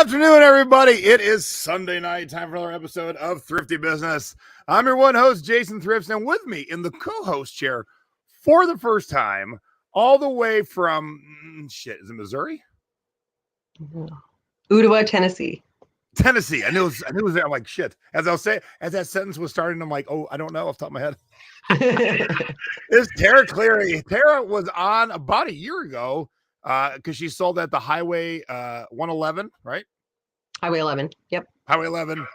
afternoon, everybody. It is Sunday night, time for another episode of Thrifty Business. I'm your one host, Jason Thrifts, and with me in the co-host chair for the first time, all the way from, is it Missouri? Ottawa, Tennessee. Tennessee. I knew it was there. I'm like, shit. As that sentence was starting, I'm like, oh, I don't know off the top of my head. It's Tara Cleary. Tara was on about a year ago because she sold at the Highway 111, right? Highway 11. Yep. Highway 11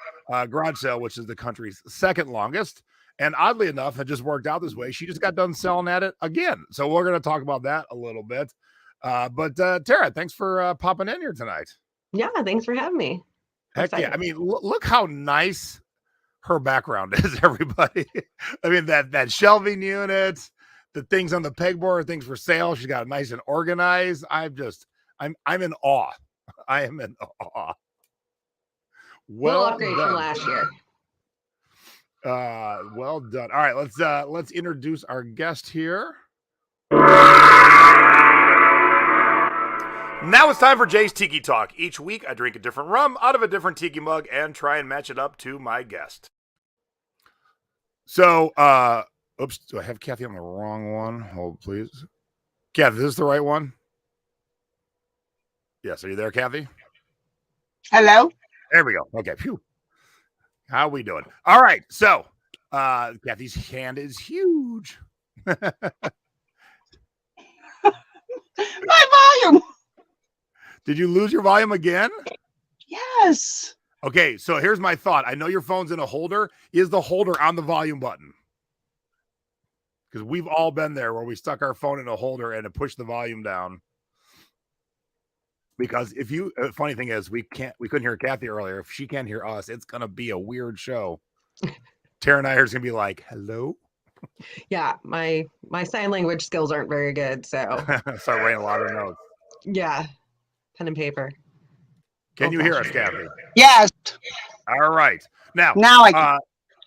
garage sale, which is the country's second longest. And oddly enough, it just worked out this way. She just got done selling at it again. So we're going to talk about that a little bit. But Tara, thanks for popping in here tonight. Yeah, thanks for having me. Heck yeah. I mean, look how nice her background is, everybody. I mean, that shelving unit, the things on the pegboard, things for sale. She's got it nice and organized. I'm in awe. I am in awe. Well upgrade from last year. Well done. All right, let's introduce our guest here. Now it's time for Jay's Tiki Talk. Each week, I drink a different rum out of a different tiki mug and try and match it up to my guest. So, oops, do I have Kathy on the wrong one? Hold, please. Kathy, is this the right one? Yes, are you there, Kathy? Hello? There we go. Okay, phew. How we doing? All right, so, Kathy's hand is huge. My volume! Did you lose your volume again? Yes. Okay, so here's my thought. I know your phone's in a holder. Is the holder on the volume button? Because we've all been there where we stuck our phone in a holder and it pushed the volume down. Because if you, funny thing is, we couldn't hear Kathy earlier. If she can't hear us, it's gonna be a weird show. Tara and I are just gonna be like, "Hello." Yeah, my sign language skills aren't very good, so start writing a lot of notes. Yeah, pen and paper. Can you hear us, Kathy? Yes. All right. Now I can.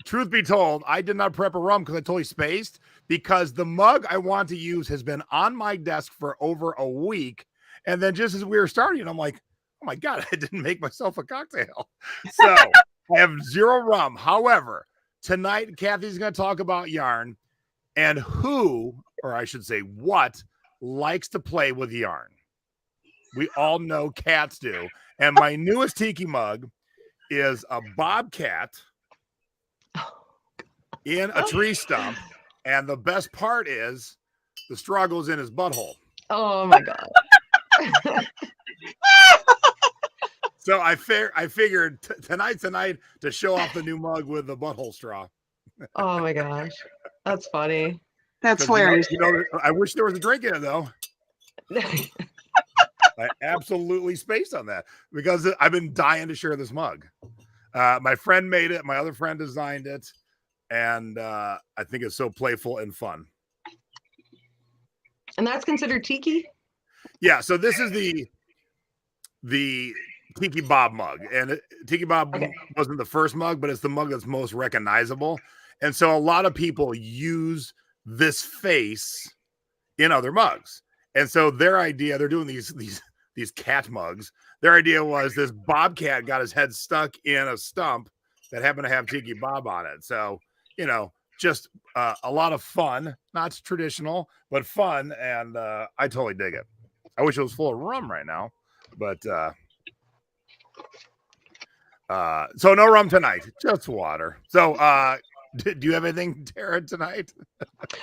Truth be told, I did not prep a rum because I totally spaced because the mug I want to use has been on my desk for over a week. And then just as we were starting, I'm like, oh my God, I didn't make myself a cocktail. So I have zero rum. However, tonight, Kathy's going to talk about yarn and who, or I should say what, likes to play with yarn. We all know cats do. And my newest tiki mug is a bobcat in a tree stump. And the best part is the straw goes in his butthole. Oh my God. So I figured tonight's the night to show off the new mug with the butthole straw. Oh my gosh. That's funny. That's hilarious. I wish there was a drink in it, though. I absolutely spaced on that because I've been dying to share this mug. My friend made it. My other friend designed it. And I think it's so playful and fun. And that's considered tiki? Yeah. So this is the Tiki Bob mug. And Tiki Bob wasn't the first mug, but it's the mug that's most recognizable. And so a lot of people use this face in other mugs. And so their idea, they're doing these cat mugs. Their idea was this bobcat got his head stuck in a stump that happened to have Tiki Bob on it. So, just a lot of fun, not traditional, but fun. And I totally dig it. I wish it was full of rum right now, but so no rum tonight, just water. So do you have anything, Tara, tonight?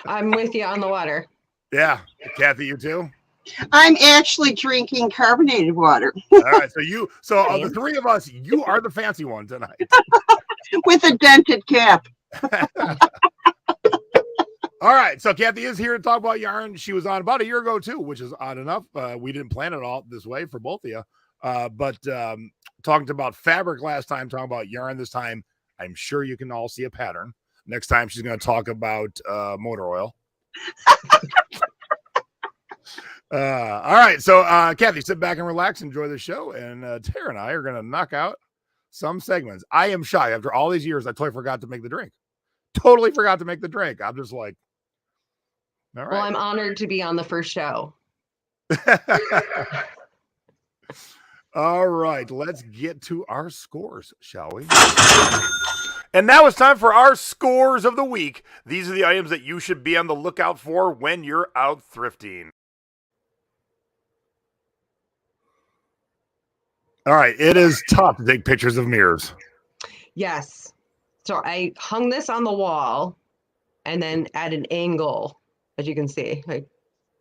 I'm with you on the water. Yeah. Kathy, you too? I'm actually drinking carbonated water. All right. So of the three of us, you are the fancy one tonight. With a dented cap. All right. So Kathy is here to talk about yarn. She was on about a year ago too, which is odd enough. We didn't plan it all this way for both of you. But talking about fabric last time, talking about yarn this time, I'm sure you can all see a pattern. Next time she's going to talk about motor oil. All right. So Kathy, sit back and relax, enjoy the show. And Tara and I are going to knock out some segments. I am shy. After all these years, I totally forgot to make the drink. I'm just like, all right. Well, I'm honored to be on the first show. All right, let's get to our scores, shall we? And now it's time for our scores of the week. These are the items that you should be on the lookout for when you're out thrifting. All right, it is tough to take pictures of mirrors. Yes. So I hung this on the wall and then at an angle, as you can see, I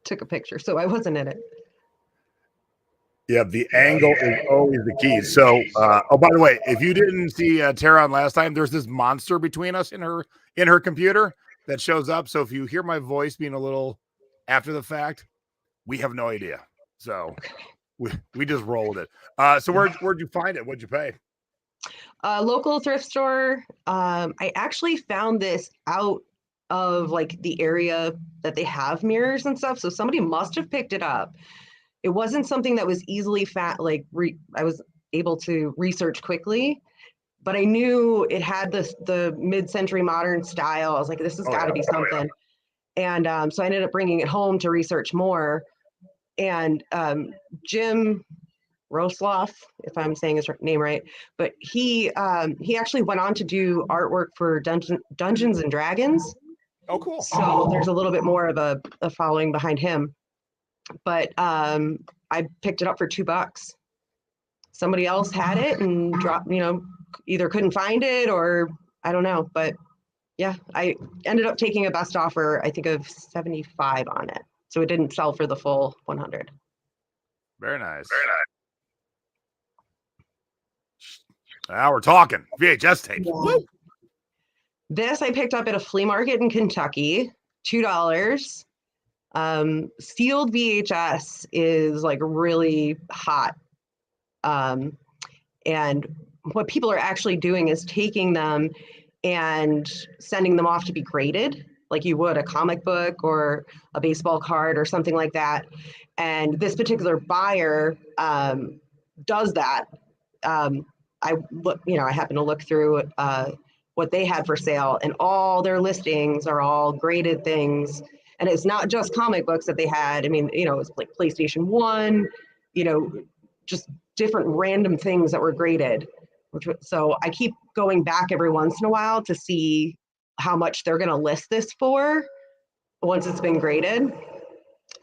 took a picture, so I wasn't in it. Yeah, the angle is always the key. So, oh, by the way, if you didn't see Tara on last time, there's this monster between us in her computer that shows up. So if you hear my voice being a little after the fact, we have no idea. So we just rolled it. So where'd you find it? What'd you pay? Local thrift store. I actually found this out of like the area that they have mirrors and stuff. So somebody must have picked it up. It wasn't something that was easily I was able to research quickly, but I knew it had the mid-century modern style. I was like, this has got to be something. And so I ended up bringing it home to research more. And Jim Rosloff, if I'm saying his name right, but he actually went on to do artwork for Dungeons and Dragons. Oh, cool. So there's a little bit more of a following behind him. But I picked it up for $2. Somebody else had it and dropped, either couldn't find it or I don't know. But yeah, I ended up taking a best offer, I think of 75 on it. So it didn't sell for the full 100. Very nice. Now we're talking VHS tapes. Yeah. This I picked up at a flea market in Kentucky, $2. Sealed VHS is like really hot. And what people are actually doing is taking them and sending them off to be graded, like you would a comic book or a baseball card or something like that. And this particular buyer does that. I happen to look through what they had for sale, and all their listings are all graded things. And it's not just comic books that they had. I mean, it's like PlayStation 1, just different random things that were graded. So I keep going back every once in a while to see how much they're going to list this for once it's been graded.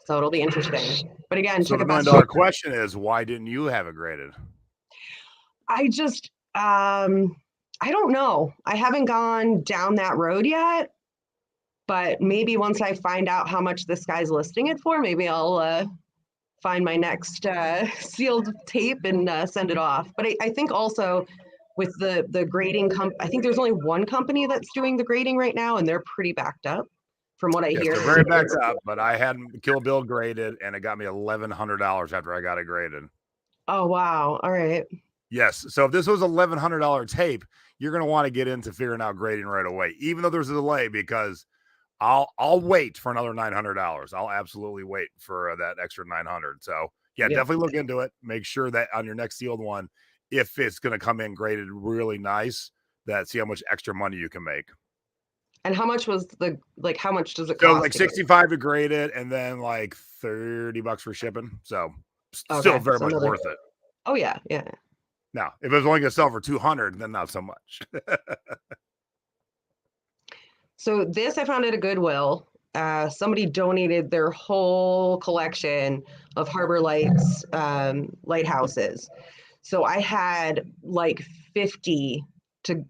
So it'll be interesting. But again, so the $1 million question is, why didn't you have it graded? I just, I don't know. I haven't gone down that road yet. But maybe once I find out how much this guy's listing it for, maybe I'll find my next sealed tape and send it off. But I think also with the grading I think there's only one company that's doing the grading right now, and they're pretty backed up from what I hear. They're very backed up, but I had Kill Bill graded, and it got me $1,100 after I got it graded. Oh, wow. All right. Yes. So if this was $1,100 tape, you're going to want to get into figuring out grading right away, even though there's a delay, because I'll wait for another $900. I'll absolutely wait for that extra $900. So yeah, definitely look into it. Make sure that on your next sealed one, if it's going to come in graded really nice, see how much extra money you can make. And how much was how much does it cost? So like $65 to grade it, and then like $30 for shipping. So still very much worth it. Oh yeah. Yeah. Now, if it was only going to sell for $200, then not so much. So this I found at a Goodwill. Somebody donated their whole collection of Harbor Lights lighthouses. So I had like 50 to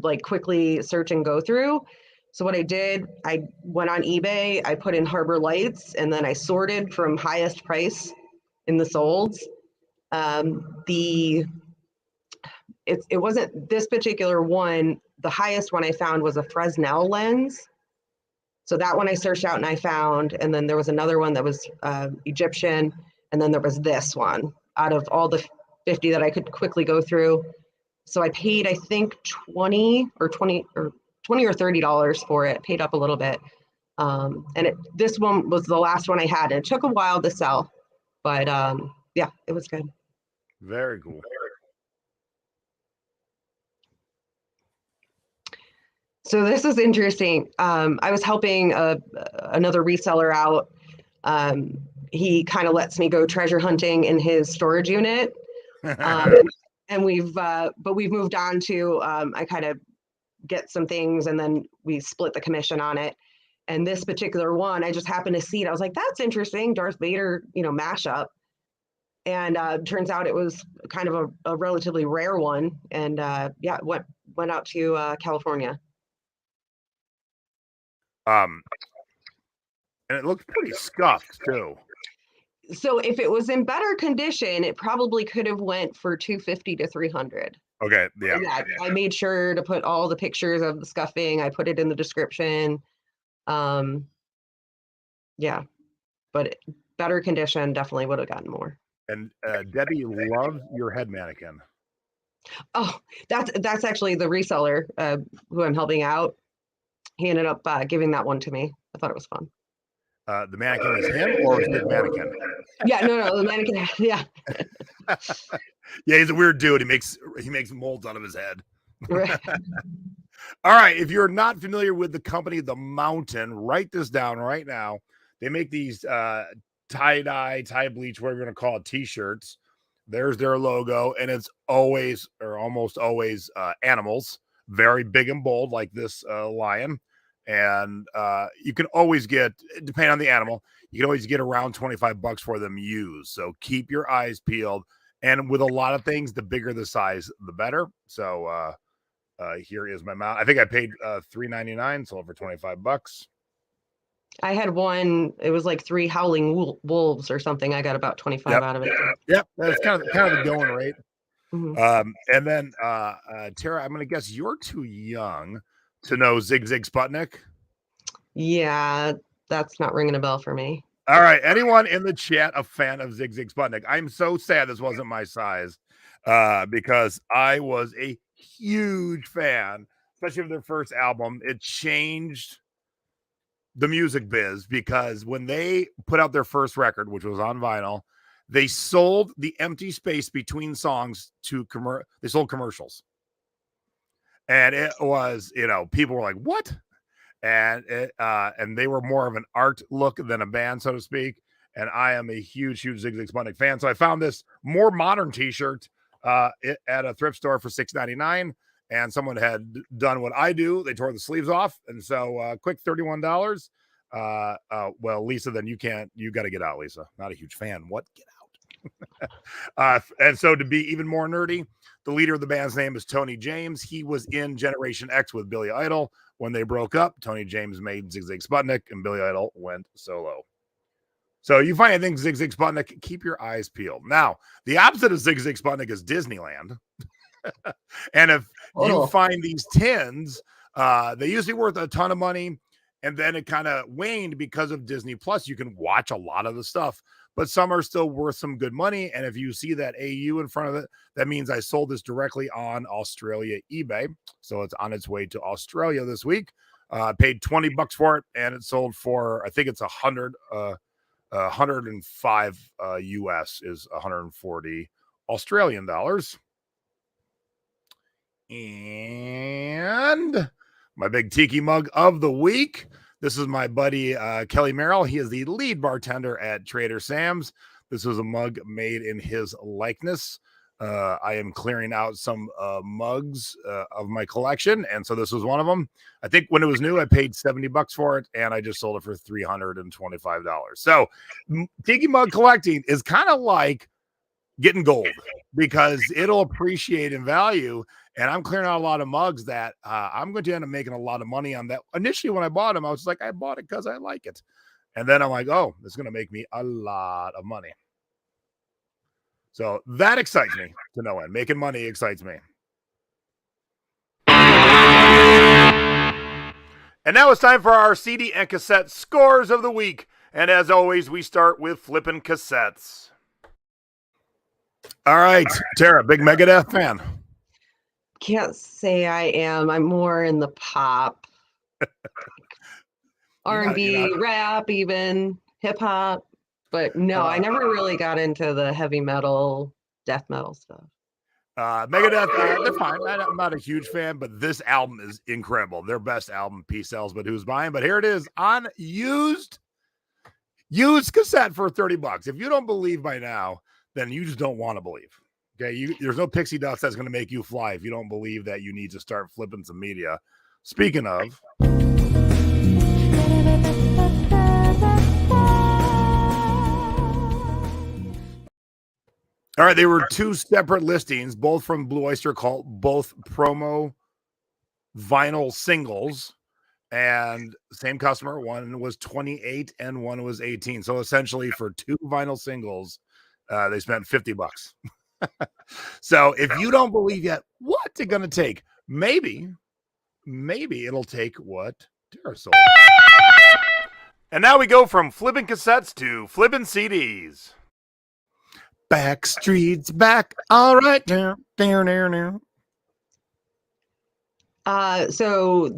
like quickly search and go through. So what I did, I went on eBay, I put in Harbor Lights, and then I sorted from highest price in the solds. It wasn't this particular one. The highest one I found was a Fresnel lens. So that one I searched out and I found, and then there was another one that was Egyptian, and then there was this one out of all the 50 that I could quickly go through. So I paid, I think $20 or $30 for it, paid up a little bit. And this one was the last one I had, and it took a while to sell, but yeah, it was good. Very cool. So this is interesting. I was helping another reseller out. He kind of lets me go treasure hunting in his storage unit. And we've moved on to, I kind of get some things and then we split the commission on it. And this particular one, I just happened to see it. I was like, that's interesting. Darth Vader, mashup. And turns out it was kind of a relatively rare one. And went out to California. And it looks pretty scuffed too. So if it was in better condition, it probably could have went for $250 to $300. Okay, yeah. I made sure to put all the pictures of the scuffing. I put it in the description. But better condition definitely would have gotten more. And Debbie loves your head mannequin. Oh, that's actually the reseller who I'm helping out. He ended up giving that one to me. I thought it was fun. The mannequin is him or is it mannequin? Yeah, no, the mannequin. Yeah. Yeah, he's a weird dude. He makes molds out of his head. Right. All right. If you're not familiar with the company The Mountain, write this down right now. They make these tie-dye, tie bleach, whatever you're going to call it, T-shirts. There's their logo, and it's always or almost always animals, very big and bold, like this lion. And you can always get, depending on the animal, you can always get around $25 for them used. So keep your eyes peeled. And with a lot of things, the bigger the size, the better. So here is my mount. I think I paid $3.99, sold for $25. I had one. It was like 3 howling wolves or something. I got about 25 out of it. Yep, that's kind of the going rate. Mm-hmm. And then Tara, I'm going to guess you're too young to know Zig Zig Sputnik. Yeah, that's not ringing a bell for me. All right. Anyone in the chat a fan of Zig Zig Sputnik? I'm so sad this wasn't my size because I was a huge fan, especially of their first album. It changed the music biz because when they put out their first record, which was on vinyl, they sold the empty space between songs to they sold commercials. And it was, people were like, what? And they were more of an art look than a band, so to speak. And I am a huge Zig Zig Sputnik fan. So I found this more modern T-shirt at a thrift store for $6.99. And someone had done what I do. They tore the sleeves off. And so quick $31. Well, Lisa, then you got to get out, Lisa. Not a huge fan. What? Get out. And so to be even more nerdy, the leader of the band's name is Tony James. He was in Generation X with Billy Idol. When they broke up, Tony James made Zig Zig Sputnik and Billy Idol went solo. So you find anything Zig Zig Sputnik, keep your eyes peeled. Now, the opposite of Zig Zig Sputnik is Disneyland. And if you find these tins, they used to be worth a ton of money. And then it kind of waned because of Disney Plus. You can watch a lot of the stuff, but some are still worth some good money. And if you see that AU in front of it, that means I sold this directly on Australia eBay. So it's on its way to Australia this week. Paid $20 for it, and it sold for, I think it's 105 US is 140 Australian dollars. And my big tiki mug of the week. This is my buddy Kelly Merrill. He is the lead bartender at Trader Sam's. This was a mug made in his likeness. I am clearing out some mugs of my collection, and so this was one of them. I think when it was new, I paid $70 for it, and I just sold it for $325. So tiki mug collecting is kind of like getting gold because it'll appreciate in value. And I'm clearing out a lot of mugs that I'm going to end up making a lot of money on that. Initially, when I bought them, I was like, I bought it because I like it. And then I'm like, oh, it's going to make me a lot of money. So that excites me to no end. Making money excites me. And now it's time for our CD and cassette scores of the week. And as always, we start with flipping cassettes. All right, Tara, big Megadeth fan. Can't say I am. I'm more in the pop, R&B, rap, even hip hop. But no, I never really got into the heavy metal, death metal stuff. Megadeth, they're fine. I'm not a huge fan, but this album is incredible. Their best album, Peace Sells, but who's buying? But here it is on used cassette for $30. If you don't believe by now, then you just don't want to believe. Okay, there's no pixie dust that's going to make you fly if you don't believe that you need to start flipping some media. Speaking of, all right, they were two separate listings, both from Blue Oyster Cult, both promo vinyl singles, and same customer. One was 28 and one was 18. So essentially, for two vinyl singles, they spent $50. So if you don't believe yet, what's it going to take? Maybe it'll take what Tara sold. And now we go from flipping cassettes to flipping CDs. Backstreet's back. All right. Now. So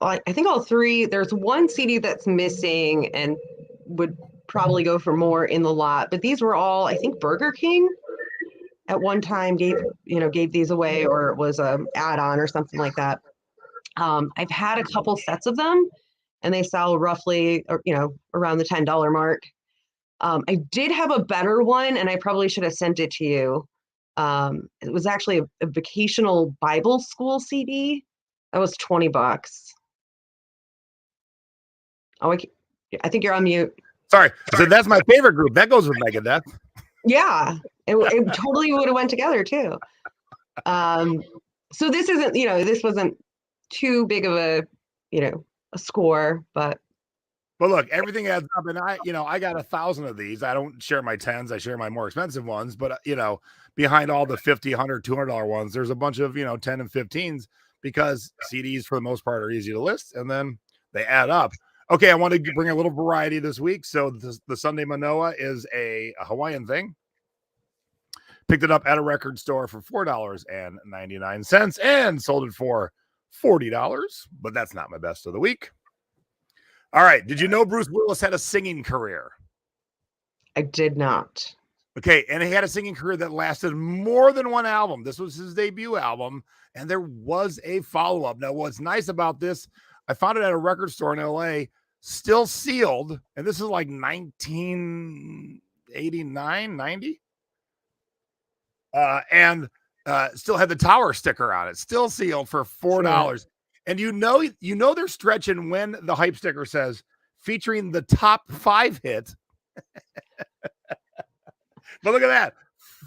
I think all three, there's one CD that's missing and would probably go for more in the lot, but these were all, I think Burger King at one time gave these away, or it was a add-on or something like that. I've had a couple sets of them and they sell roughly, around the $10 mark. I did have a better one and I probably should have sent it to you. It was actually a vacational Bible school CD. That was $20. Oh, I think you're on mute. Sorry. So that's my favorite group. That goes with Megadeth. Yeah, it totally would have went together too. So this isn't, this wasn't too big of a score, but look, everything adds up, and I got 1,000 of these. I don't share my 10s. I share my more expensive ones, but behind all the $50, $100, $200 ones, there's a bunch of 10 and 15s because CDs for the most part are easy to list, and then they add up. Okay, I want to bring a little variety this week. So the Sunday Manoa is a Hawaiian thing. Picked it up at a record store for $4.99 and sold it for $40, but that's not my best of the week. All right, did you know Bruce Willis had a singing career? I did not. Okay, and he had a singing career that lasted more than one album. This was his debut album, and there was a follow-up. Now, what's nice about this, I found it at a record store in LA, still sealed, and this is like 1989, 90. And still had the Tower sticker on it, still sealed for $4. Sure. And they're stretching when the hype sticker says featuring the top 5 hit. But look at that,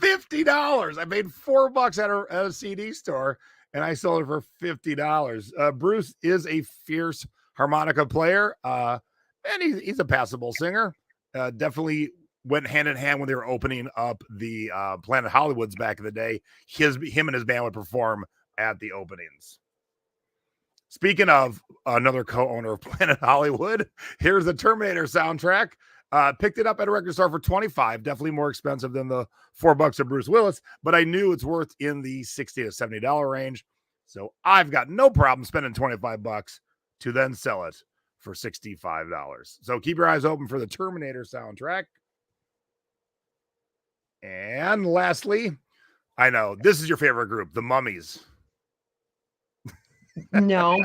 $50. I made $4 at a CD store, and I sold it for $50. Bruce is a fierce harmonica player, and he's a passable singer. Definitely went hand in hand when they were opening up the Planet Hollywoods back in the day. Him and his band would perform at the openings. Speaking of another co-owner of Planet Hollywood, here's the Terminator soundtrack. Picked it up at a record store for $25. Definitely more expensive than the $4 of Bruce Willis, but I knew it's worth in the $60 to $70 range. So I've got no problem spending $25 to then sell it for $65. So keep your eyes open for the Terminator soundtrack. And lastly, I know this is your favorite group, the Mummies. No.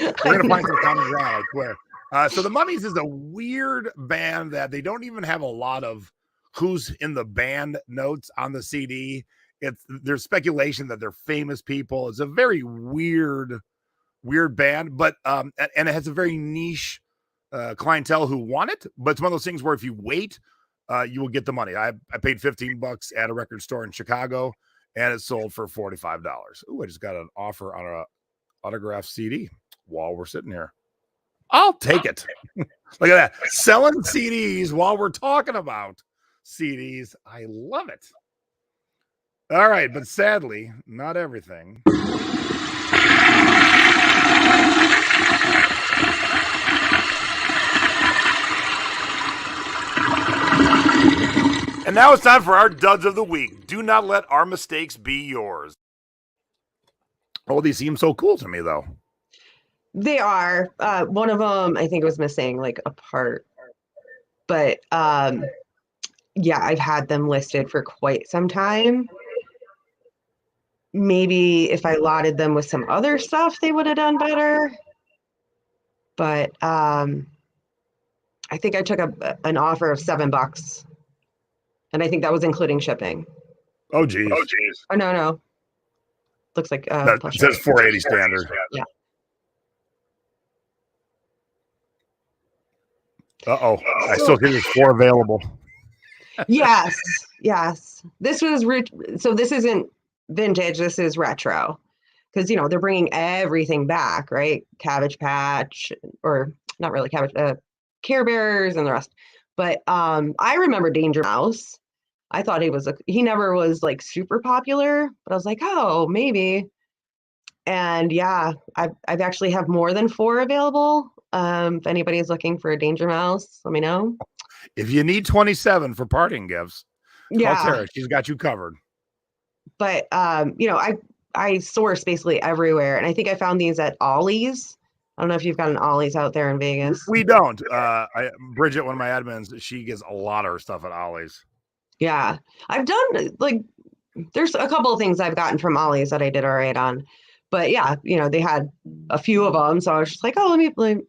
We're going to find some common ground, I swear. So the Mummies is a weird band that they don't even have a lot of who's in the band notes on the CD. There's speculation that they're famous people. It's a very weird band, but and it has a very niche clientele who want it. But it's one of those things where if you wait, you will get the money. I paid $15 at a record store in Chicago, and it sold for $45. Ooh, I just got an offer on a autographed CD while we're sitting here. I'll take it. Look at that. Selling CDs while we're talking about CDs. I love it. All right, but sadly, not everything. And now it's time for our duds of the week. Do not let our mistakes be yours. Oh, these seem so cool to me, though. They are. One of them, I think, was missing like a part. But yeah, I've had them listed for quite some time. Maybe if I lotted them with some other stuff, they would have done better. But I think I took an offer of $7. And I think that was including shipping. Oh, geez. Oh, no. Looks like That Plush. says 480 standard. Yeah. Uh-oh. I still think there's 4 available. Yes. This was so this isn't vintage, this is retro. Because, they're bringing everything back, right? Cabbage Patch, or not really Cabbage, Care Bears and the rest. But I remember Danger Mouse. I thought he never was like super popular, but I was like, oh, maybe. And yeah, I've actually have more than 4 available. If anybody's looking for a Danger Mouse, let me know. If you need 27 for parting gifts, call Tara. She's got you covered. But I source basically everywhere, and I think I found these at Ollie's. I don't know if you've got an Ollie's out there in Vegas. We don't. Bridget, one of my admins, she gets a lot of her stuff at Ollie's. Yeah, I've done there's a couple of things I've gotten from Ollie's that I did all right on, but yeah, they had a few of them, so I was just like, oh, let me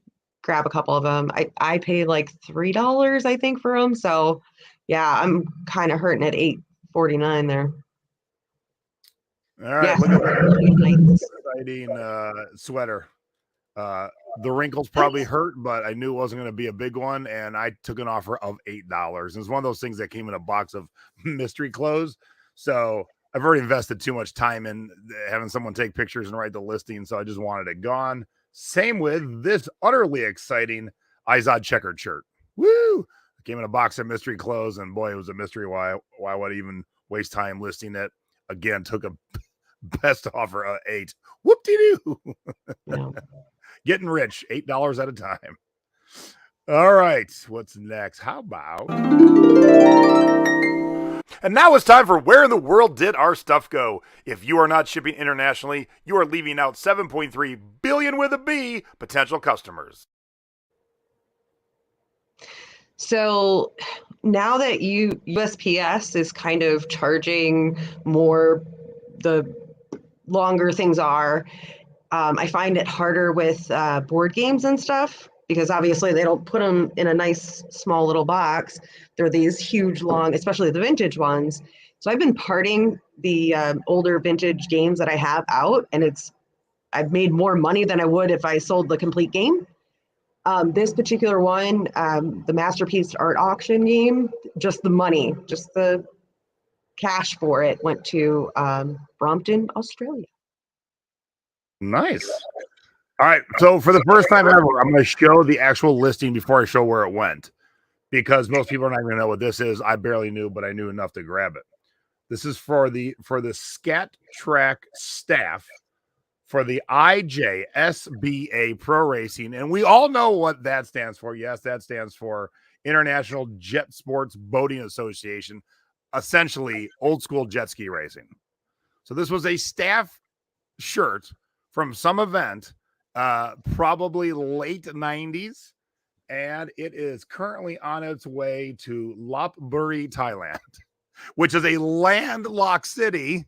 grab a couple of them. I paid like $3, I think, for them. So yeah, I'm kind of hurting at $8.49 there. All right, look at that exciting sweater. The wrinkles probably hurt, but I knew it wasn't going to be a big one, and I took an offer of $8. It's one of those things that came in a box of mystery clothes, so I've already invested too much time in having someone take pictures and write the listing, so I just wanted it gone. Same with this utterly exciting Izod checkered shirt. Woo! It came in a box of mystery clothes, and boy, it was a mystery why would I even waste time listing it. Again, took a best offer of $8. Whoop-de-doo. Yeah. Getting rich, $8 at a time. All right, what's next? How about... And now it's time for Where in the World Did Our Stuff Go? If you are not shipping internationally, you are leaving out 7.3 billion with a B potential customers. So now that USPS is kind of charging more the longer things are, I find it harder with board games and stuff, because obviously they don't put them in a nice small little box. They're these huge, long, especially the vintage ones. So I've been parting the older vintage games that I have out, and I've made more money than I would if I sold the complete game. This particular one, the Masterpiece Art Auction game, just the money, just the cash for it went to Brompton, Australia. Nice. All right. So for the first time ever, I'm going to show the actual listing before I show where it went, because most people are not going to know what this is. I barely knew, but I knew enough to grab it. This is for the Scat Track staff for the IJSBA Pro Racing. And we all know what that stands for. Yes, that stands for International Jet Sports Boating Association, essentially old school jet ski racing. So this was a staff shirt from some event, probably late 90s, and it is currently on its way to Lopburi, Thailand, which is a landlocked city.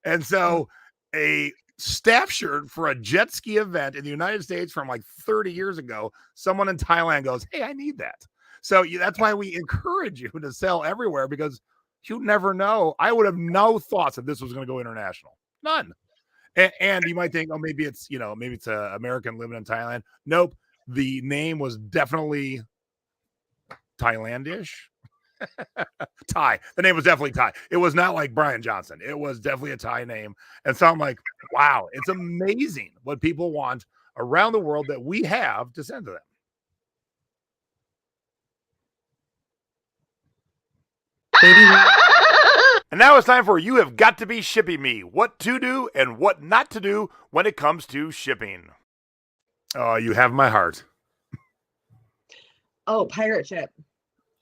And so a staff shirt for a jet ski event in the United States from like 30 years ago, someone in Thailand goes, hey, I need that. So that's why we encourage you to sell everywhere, because you never know. I would have no thoughts if this was going to go international. None. And you might think, oh, maybe it's an American living in Thailand. Nope. The name was definitely Thailandish. Thai. The name was definitely Thai. It was not like Brian Johnson. It was definitely a Thai name. And so I'm like, wow, it's amazing what people want around the world that we have to send to them. And now it's time for You Have Got to Be Shipping Me. What to do and what not to do when it comes to shipping. Oh, you have my heart. Oh, pirate ship.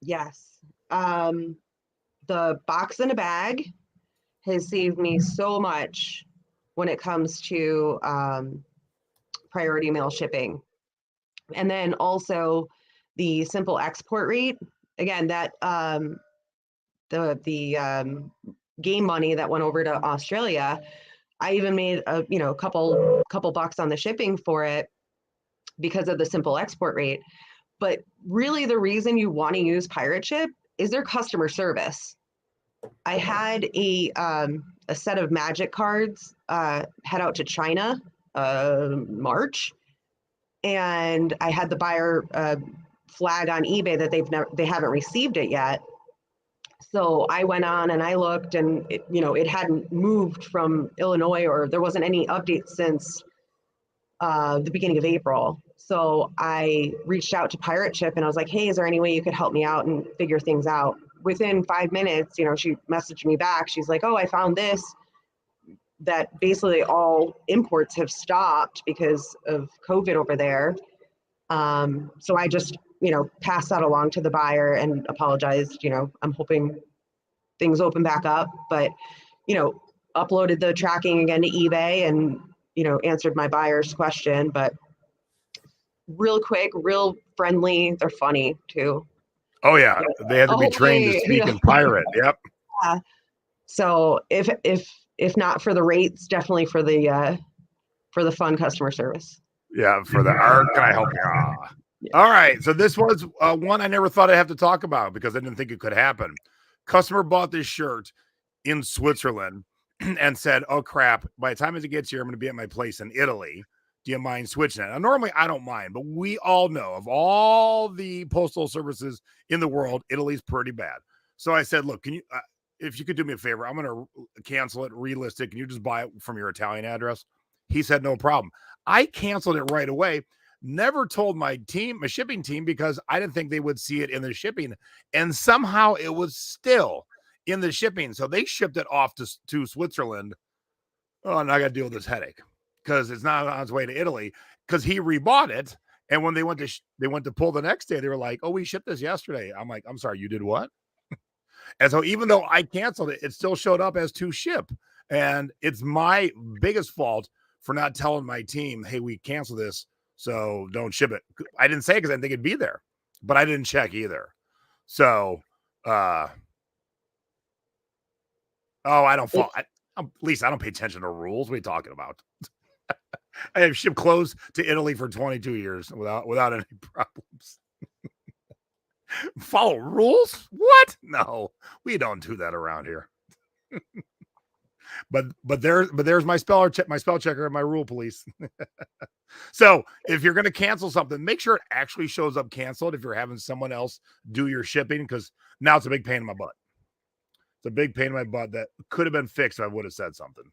Yes. The box in a bag has saved me so much when it comes to priority mail shipping. And then also the simple export rate. Again, that the game money that went over to Australia, I even made a couple bucks on the shipping for it because of the simple export rate. But really the reason you want to use pirate ship is their customer service. I had a set of magic cards head out to China March, and I had the buyer flag on eBay that they haven't received it yet. So I went on and I looked, and it hadn't moved from Illinois, or there wasn't any update since the beginning of April. So I reached out to Pirate Ship and I was like, hey, is there any way you could help me out and figure things out? Within 5 minutes, she messaged me back. She's like, oh, I found this, that basically all imports have stopped because of COVID over there. So I just, passed that along to the buyer and apologized. I'm hoping things open back up, but, uploaded the tracking again to eBay and, answered my buyer's question, but real quick, real friendly. They're funny too. Oh yeah, they had to be trained to speak in pirate. Yep. Yeah. So if not for the rates, definitely for the fun customer service. Yeah, for the art. Can I help you? Yeah. All right. So this was one I never thought I'd have to talk about because I didn't think it could happen. Customer bought this shirt in Switzerland and said, oh crap, by the time it gets here, I'm going to be at my place in Italy. Do you mind switching it? Now, normally I don't mind, but we all know of all the postal services in the world, Italy's pretty bad. So I said, look, can you, if you could do me a favor, I'm going to cancel it, relist it. Can you just buy it from your Italian address? He said, no problem. I canceled it right away. Never told my team, my shipping team, because I didn't think they would see it in the shipping. And somehow it was still in the shipping. So they shipped it off to Switzerland. Oh, and I got to deal with this headache because it's not on its way to Italy because he rebought it. And when they went to pull the next day, they were like, oh, we shipped this yesterday. I'm like, I'm sorry, you did what? And so even though I canceled it, it still showed up as to ship. And it's my biggest fault for not telling my team, hey, we canceled this, so don't ship it. I didn't say it because I didn't think it'd be there, but I didn't check either. So, I don't fall. At least I don't pay attention to rules. What are you talking about? I have shipped clothes to Italy for 22 years without any problems. Follow rules? What? No, we don't do that around here. But there's my spell checker and my rule police. So if you're going to cancel something, make sure it actually shows up canceled if you're having someone else do your shipping, because now it's a big pain in my butt. It's a big pain in my butt that could have been fixed if I would have said something.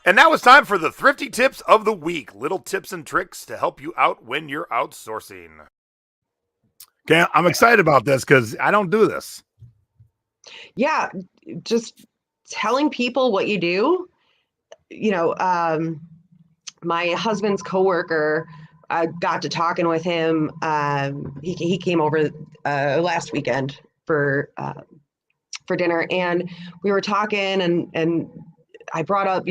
And now it's time for the Thrifty Tips of the Week. Little tips and tricks to help you out when you're outsourcing. Okay, I'm excited about this because I don't do this. Yeah, just telling people what you do. My husband's coworker, I got to talking with him. He came over last weekend for dinner, and we were talking, and I brought up,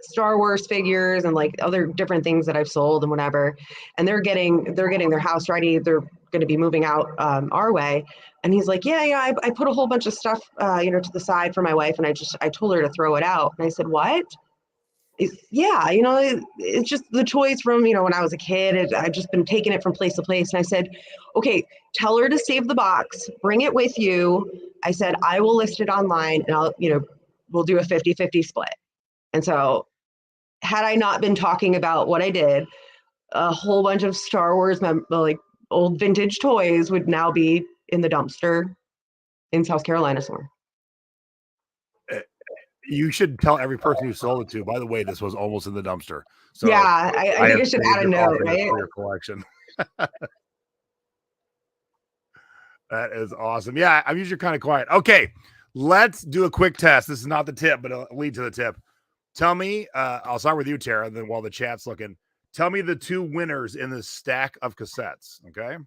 Star Wars figures and like other different things that I've sold and whatever. And they're getting their house ready. They're going to be moving out our way. And he's like, yeah, I put a whole bunch of stuff, to the side for my wife. And I told her to throw it out. And I said, what? It's just the toys from, when I was a kid. I've just been taking it from place to place. And I said, okay, tell her to save the box, bring it with you. I said, I will list it online and I'll, we'll do a 50-50 split. And so had I not been talking about what I did, a whole bunch of Star Wars, like old vintage toys would now be in the dumpster in South Carolina somewhere. You should tell every person you sold it to, by the way, this was almost in the dumpster. So yeah, I think I should add a note, right? For your collection. That is awesome. Yeah, I'm usually kind of quiet. Okay, let's do a quick test. This is not the tip, but it'll lead to the tip. Tell me, I'll start with you, Tara, and then while the chat's looking, tell me the two winners in this stack of cassettes, okay?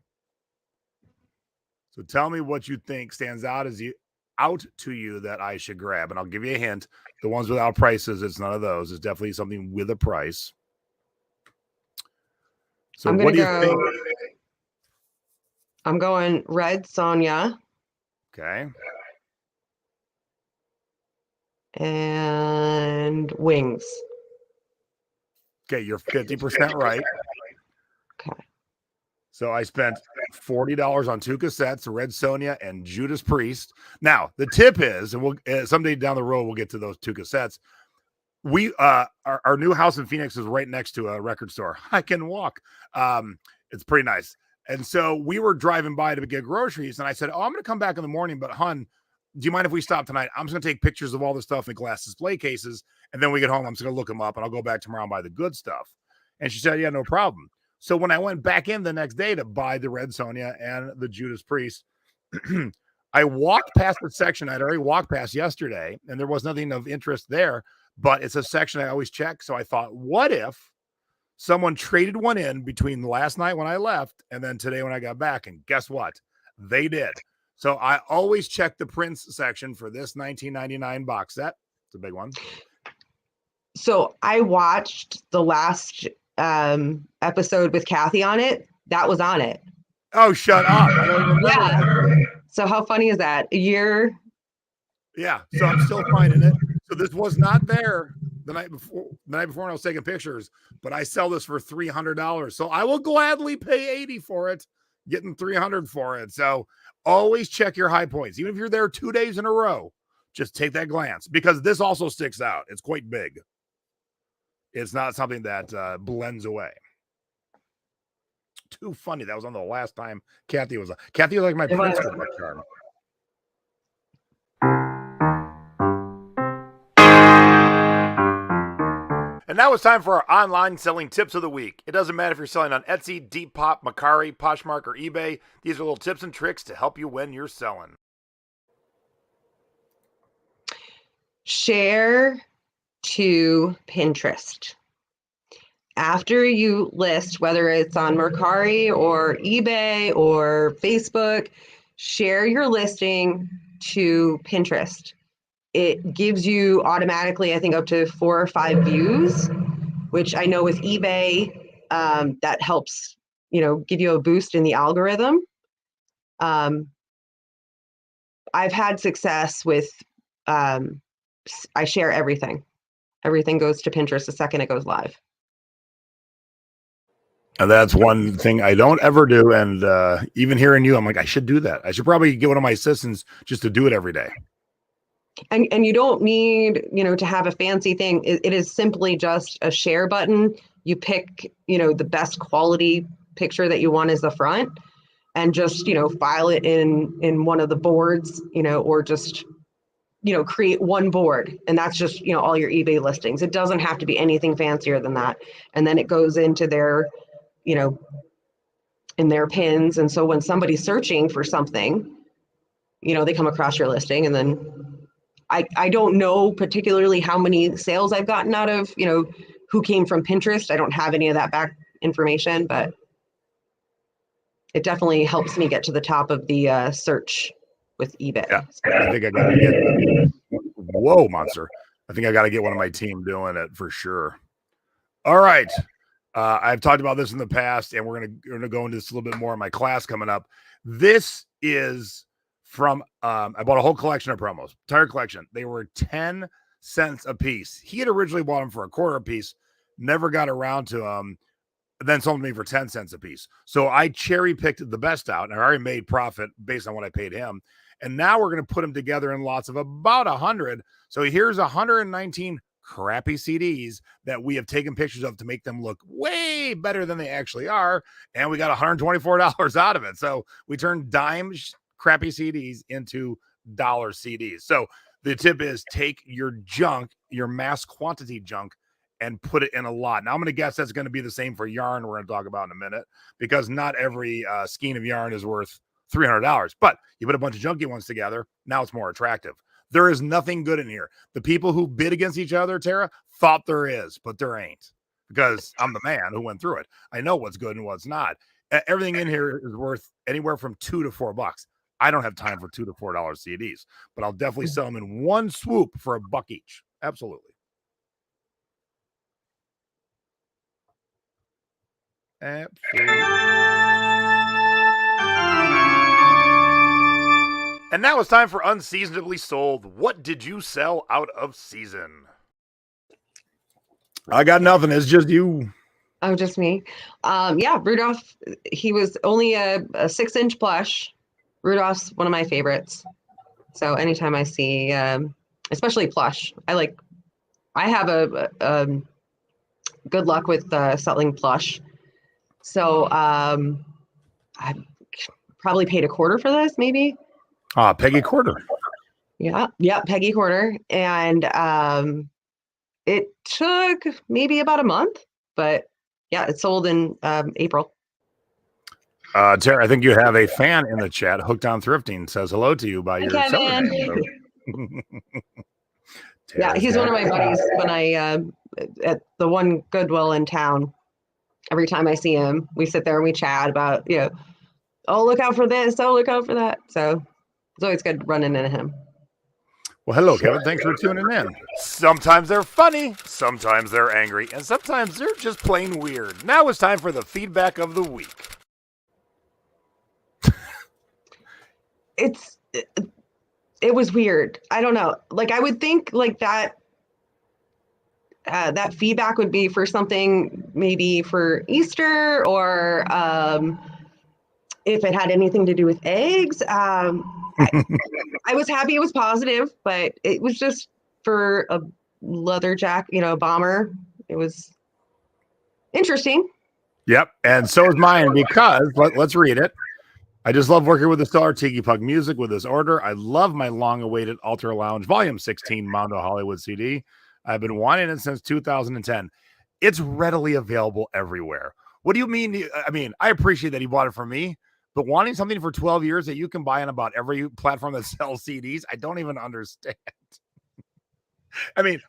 So tell me what you think stands out to you that I should grab, and I'll give you a hint. The ones without prices, it's none of those. It's definitely something with a price. So what do you think? I'm going Red Sonja. Okay. And Wings. Okay, you're 50% right. Okay. So I spent $40 on 2 cassettes, Red Sonja and Judas Priest. Now, the tip is, and we'll someday down the road, we'll get to those 2 cassettes. We our new house in Phoenix is right next to a record store. I can walk. It's pretty nice. And so we were driving by to get groceries, and I said, "Oh, I'm going to come back in the morning, but hun, do you mind if we stop tonight? I'm just going to take pictures of all the stuff in glass display cases, and then we get home, I'm just going to look them up, and I'll go back tomorrow and buy the good stuff." And she said, "Yeah, no problem." So when I went back in the next day to buy the Red Sonja and the Judas Priest, I walked past the section I'd already walked past yesterday, and there was nothing of interest there, but it's a section I always check. So I thought, what if someone traded one in between last night when I left and then today when I got back? And guess what? They did. So I always check the Prince section for this 1999 box set. It's a big one. So I watched the last episode with Kathy on it. That was on it. Oh, shut up. I don't remember that. So how funny is that? A year. Yeah. So I'm still finding it. So this was not there the night before when I was taking pictures, but I sell this for $300. So I will gladly pay $80 for it, getting $300 for it. So always check your high points. Even if you're there 2 days in a row, just take that glance, because this also sticks out. It's quite big. It's not something that blends away. Too funny. That was on the last time Kathy was like my Prince charm. And now it's time for our online selling tips of the week. It doesn't matter if you're selling on Etsy, Depop, Mercari, Poshmark, or eBay. These are little tips and tricks to help you when you're selling. Share to Pinterest. After you list, whether it's on Mercari or eBay or Facebook, share your listing to Pinterest. It gives you automatically, I think, up to 4 or 5 views, which I know with eBay, that helps, give you a boost in the algorithm. I've had success with, I share everything. Everything goes to Pinterest the second it goes live. And that's one thing I don't ever do. And even hearing you, I'm like, I should do that. I should probably get one of my assistants just to do it every day. And you don't need, to have a fancy thing. It is simply just a share button. You pick, the best quality picture that you want as the front, and just, file it in one of the boards, or just, create one board. And that's just, all your eBay listings. It doesn't have to be anything fancier than that. And then it goes into their, in their pins. And so when somebody's searching for something, they come across your listing. And then I don't know particularly how many sales I've gotten out of, who came from Pinterest. I don't have any of that back information, but it definitely helps me get to the top of the search with eBay. Yeah, I think I got to get, whoa, monster. I think I got to get one of my team doing it for sure. All right. I've talked about this in the past, and we're going to go into this a little bit more in my class coming up. This is from, I bought a whole collection of promos, entire collection. They were 10 cents a piece. He had originally bought them for a quarter a piece, never got around to them, then sold me for 10 cents a piece. So I cherry picked the best out, and I already made profit based on what I paid him. And now we're going to put them together in lots of about 100. So here's 119 crappy CDs that we have taken pictures of to make them look way better than they actually are. And we got $124 out of it. So we turned dime crappy CDs into dollar CDs. So the tip is take your junk, your mass quantity junk, and put it in a lot. Now I'm going to guess that's going to be the same for yarn. We're going to talk about in a minute, because not every skein of yarn is worth $300, but you put a bunch of junky ones together. Now it's more attractive. There is nothing good in here. The people who bid against each other, Tara, thought there is, but there ain't, because I'm the man who went through it. I know what's good and what's not. Everything in here is worth anywhere from $2 to $4. I don't have time for $2 to $4 CDs, but I'll definitely sell them in one swoop for $1 each. Absolutely. Absolutely. And now it's time for Unseasonably Sold. What did you sell out of season? I got nothing. It's just you. Oh, just me. Yeah, Rudolph, he was only a 6-inch plush. Rudolph's one of my favorites. So anytime I see, especially plush, I have a good luck with selling plush. So I probably paid a quarter for this, maybe. Peggy Quarter. Yeah, Peggy Quarter. And it took maybe about a month, but yeah, it sold in April. Tara, I think you have a fan in the chat. Hooked on Thrifting says hello to you by your seller name. Yeah, he's one of my buddies. When I at the one Goodwill in town, every time I see him, we sit there and we chat about, oh, look out for this, oh, look out for that. So it's always good running into him. Well, hello, Kevin. Thanks for tuning in. Sometimes they're funny, sometimes they're angry, and sometimes they're just plain weird. Now it's time for the feedback of the week. It was weird. I don't know. Like, I would think like that that feedback would be for something maybe for Easter, or if it had anything to do with eggs. I was happy it was positive, but it was just for a leather jacket, bomber. It was interesting. Yep, and so is mine, because let's read it. I just love working with the stellar Tiki Pug music with this order. I love my long-awaited Ultra Lounge Volume 16 Mondo Hollywood CD. I've been wanting it since 2010. It's readily available everywhere. What do you mean? I mean, I appreciate that he bought it from me, but wanting something for 12 years that you can buy on about every platform that sells CDs, I don't even understand. I mean,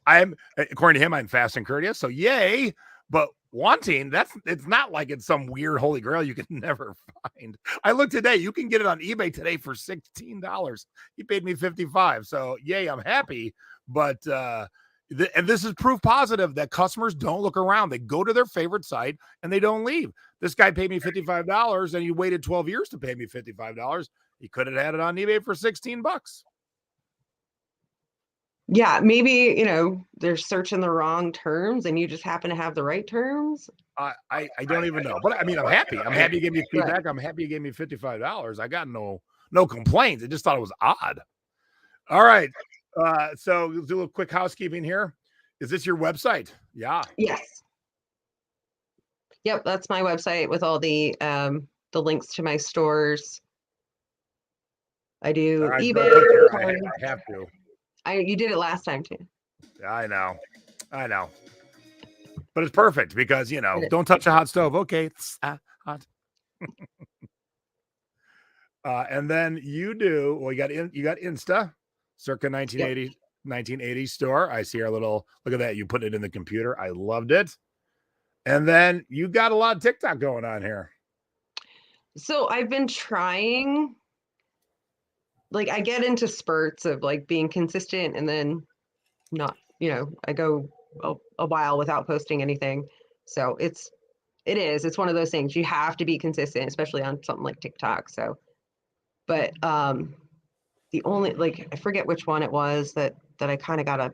according to him, I'm fast and courteous, so yay. But wanting, it's not like it's some weird holy grail you can never find. I looked today, you can get it on eBay today for $16. He paid me $55, so yay, I'm happy. But and this is proof positive that customers don't look around. They go to their favorite site and they don't leave. This guy paid me $55 and he waited 12 years to pay me $55. He could have had it on eBay for $16. Yeah, maybe, they're searching the wrong terms and you just happen to have the right terms. I don't even know. But I mean, I'm happy. I'm happy you gave me feedback. I'm happy you gave me $55. I got no complaints. I just thought it was odd. All right. So we'll do a little quick housekeeping here. Is this your website? Yeah. Yes. Yep, that's my website with all the links to my stores. I do eBay. I have to. You did it last time too. I know. But it's perfect because, don't touch a hot stove. Okay, it's hot. And then you do, you got Insta, circa 1980 store. I see our little, look at that. You put it in the computer. I loved it. And then you got a lot of TikTok going on here. So I've been trying, I get into spurts of being consistent and then not, I go a while without posting anything. So it's one of those things you have to be consistent, especially on something like TikTok. So, but the only, I forget which one it was that I kind of got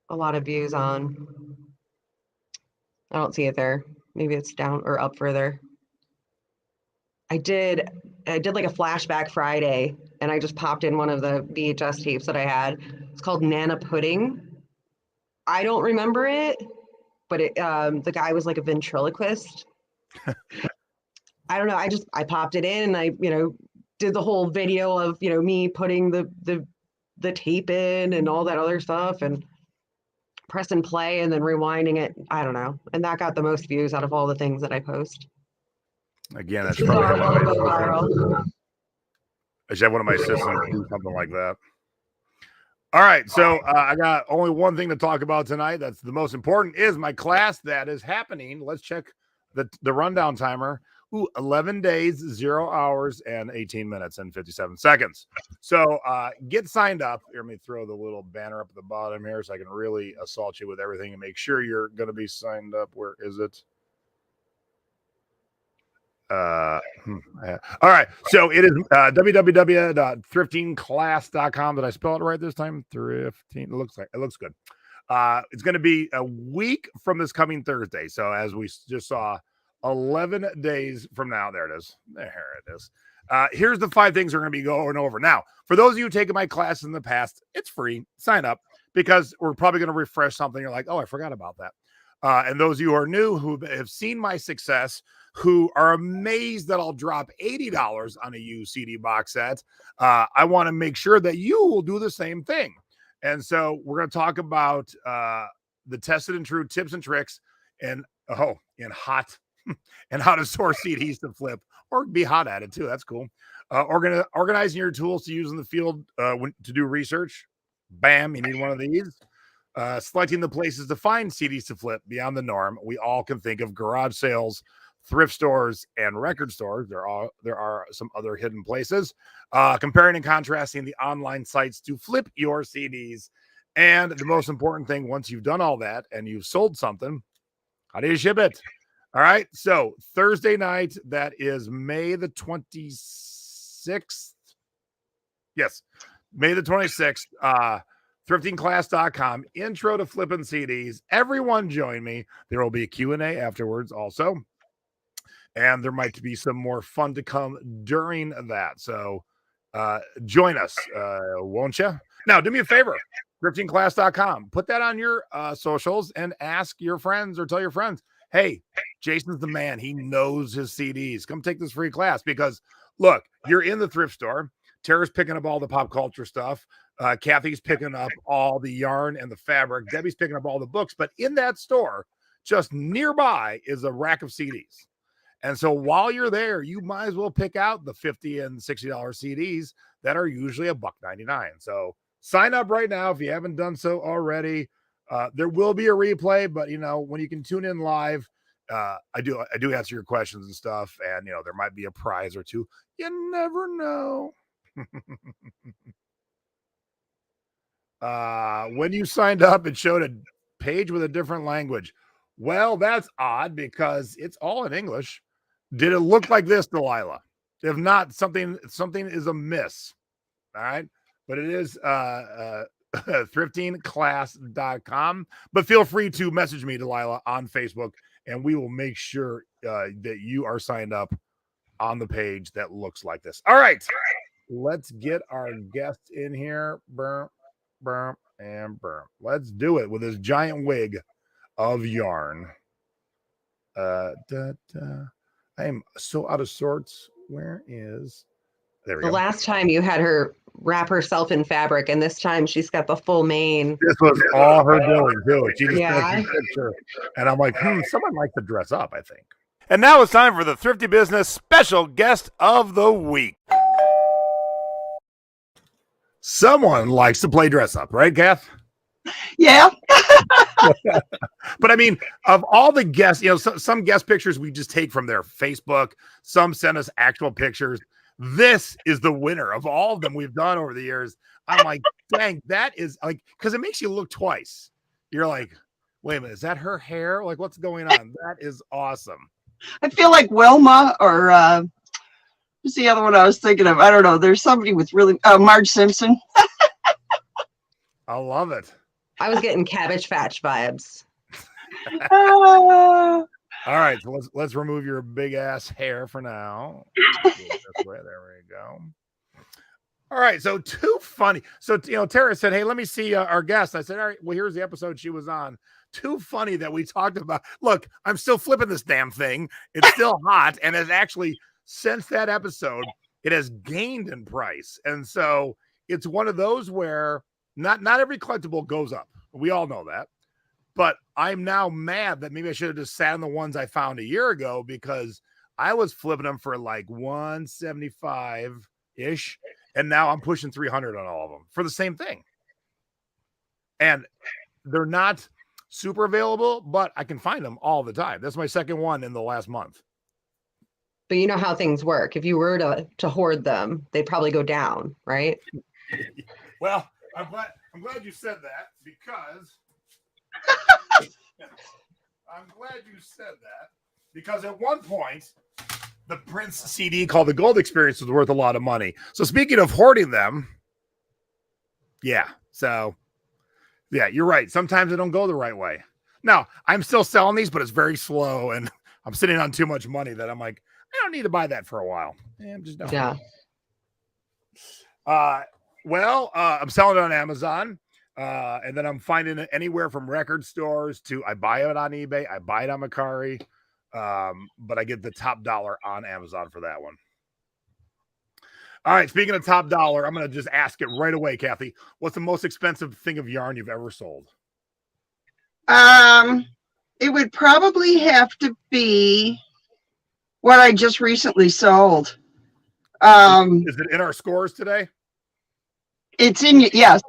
a lot of views on. I don't see it there. Maybe it's down or up further. I did like a flashback Friday, and I just popped in one of the VHS tapes that I had. It's called Nana Pudding. I don't remember it, but the guy was like a ventriloquist. I don't know. I popped it in and I, did the whole video of, me putting the tape in and all that other stuff and press and play and then rewinding it. I don't know. And that got the most views out of all the things that I post. Again, that's probably I should have one of my assistants do something like that. All right, so I got only one thing to talk about tonight. That's the most important, is my class that is happening. Let's check the rundown timer. 11 days, 0 hours, and 18 minutes and 57 seconds. So get signed up. Here, let me throw the little banner up at the bottom here so I can really assault you with everything and make sure you're going to be signed up. Where is it? All right, so it is www.thriftingclass.com. Did I spell it right this time? Thrifting. It looks good. It's going to be a week from this coming Thursday. So as we just saw, 11 days from now, there it is. There it is. Here's the 5 things we're going to be going over. Now, for those of you taking my class in the past, it's free. Sign up because we're probably going to refresh something. You're like, oh, I forgot about that. And those of you who are new, who have seen my success, who are amazed that I'll drop $80 on a used CD box set, I want to make sure that you will do the same thing. And so we're going to talk about the tested and true tips and tricks and and how to source CDs to flip or be hot at it too. That's cool. Organizing your tools to use in the field to do research. Bam, you need one of these. Selecting the places to find CDs to flip beyond the norm. We all can think of garage sales, thrift stores, and record stores. There are some other hidden places. Comparing and contrasting the online sites to flip your CDs. And the most important thing, once you've done all that and you've sold something, how do you ship it? All right. So Thursday night, that is May the 26th. Yes, May the 26th. Thriftingclass.com. Intro to flipping CDs. Everyone join me. There will be a Q&A afterwards also. And there might be some more fun to come during that. So join us, won't you? Now, do me a favor. Thriftingclass.com. Put that on your socials and ask your friends or tell your friends, hey, Jason's the man. He knows his CDs. Come take this free class because, look, you're in the thrift store. Tara's picking up all the pop culture stuff. Kathy's picking up all the yarn and the fabric. Debbie's picking up all the books. But in that store, just nearby, is a rack of CDs. And so while you're there, you might as well pick out the $50 and $60 CDs that are usually $1.99. So sign up right now if you haven't done so already. There will be a replay, but when you can tune in live, I do answer your questions and stuff, and there might be a prize or two. You never know. When you signed up, it showed a page with a different language. Well, that's odd because it's all in English. Did it look like this, Delilah? If not, something is amiss. All right, but it is thriftingclass.com. But feel free to message me, Delilah, on Facebook, and we will make sure that you are signed up on the page that looks like this. All right, let's get our guest in here. Burm, burm, and burm. Let's do it with this giant wig of yarn. I am so out of sorts. Where is... There we go. The last time you had her wrap herself in fabric, and this time she's got the full mane. This was all her doing, too. She just Yeah. took a picture. And I'm like, someone likes to dress up, I think. And now it's time for the Thrifty Business special guest of the week. Someone likes to play dress up, right, Kath? Yeah. But I mean, of all the guests, some guest pictures we just take from their Facebook. Some send us actual pictures. This is the winner of all of them we've done over the years. I'm like, dang, that is like, because it makes you look twice. You're like, wait a minute, is that her hair? Like, what's going on? That is awesome. I feel like Wilma or who's the other one I was thinking of? I don't know. There's somebody with really Marge Simpson. I love it. I was getting Cabbage Patch vibes. All right, so let's remove your big ass hair for now. This way, there we go. All right, so too funny. So Tara said, "Hey, let me see our guest." I said, "All right, well, here's the episode she was on." Too funny that we talked about. Look, I'm still flipping this damn thing. It's still hot, and has actually since that episode, it has gained in price, and so it's one of those where not every collectible goes up. We all know that. But I'm now mad that maybe I should have just sat on the ones I found a year ago because I was flipping them for like 175-ish. And now I'm pushing 300 on all of them for the same thing. And they're not super available, but I can find them all the time. That's my second one in the last month. But you know how things work. If you were to hoard them, they'd probably go down, right? Well, I'm glad you said that because... I'm glad you said that because at one point the Prince CD called The Gold Experience was worth a lot of money. So speaking of hoarding them, yeah. So Yeah, you're right. Sometimes they don't go the right way. Now, I'm still selling these, but it's very slow, and I'm sitting on too much money that I'm like, I don't need to buy that for a while. I'm just don't. Yeah. I'm selling it on Amazon, and then I'm finding it anywhere from record stores to I buy it on eBay, I buy it on Mercari, but I get the top dollar on Amazon for that one. All right, speaking of top dollar, I'm going to just ask it right away, Kathy. What's the most expensive thing of yarn you've ever sold? It would probably have to be what I just recently sold. Is it in our scores today? It's in, yes.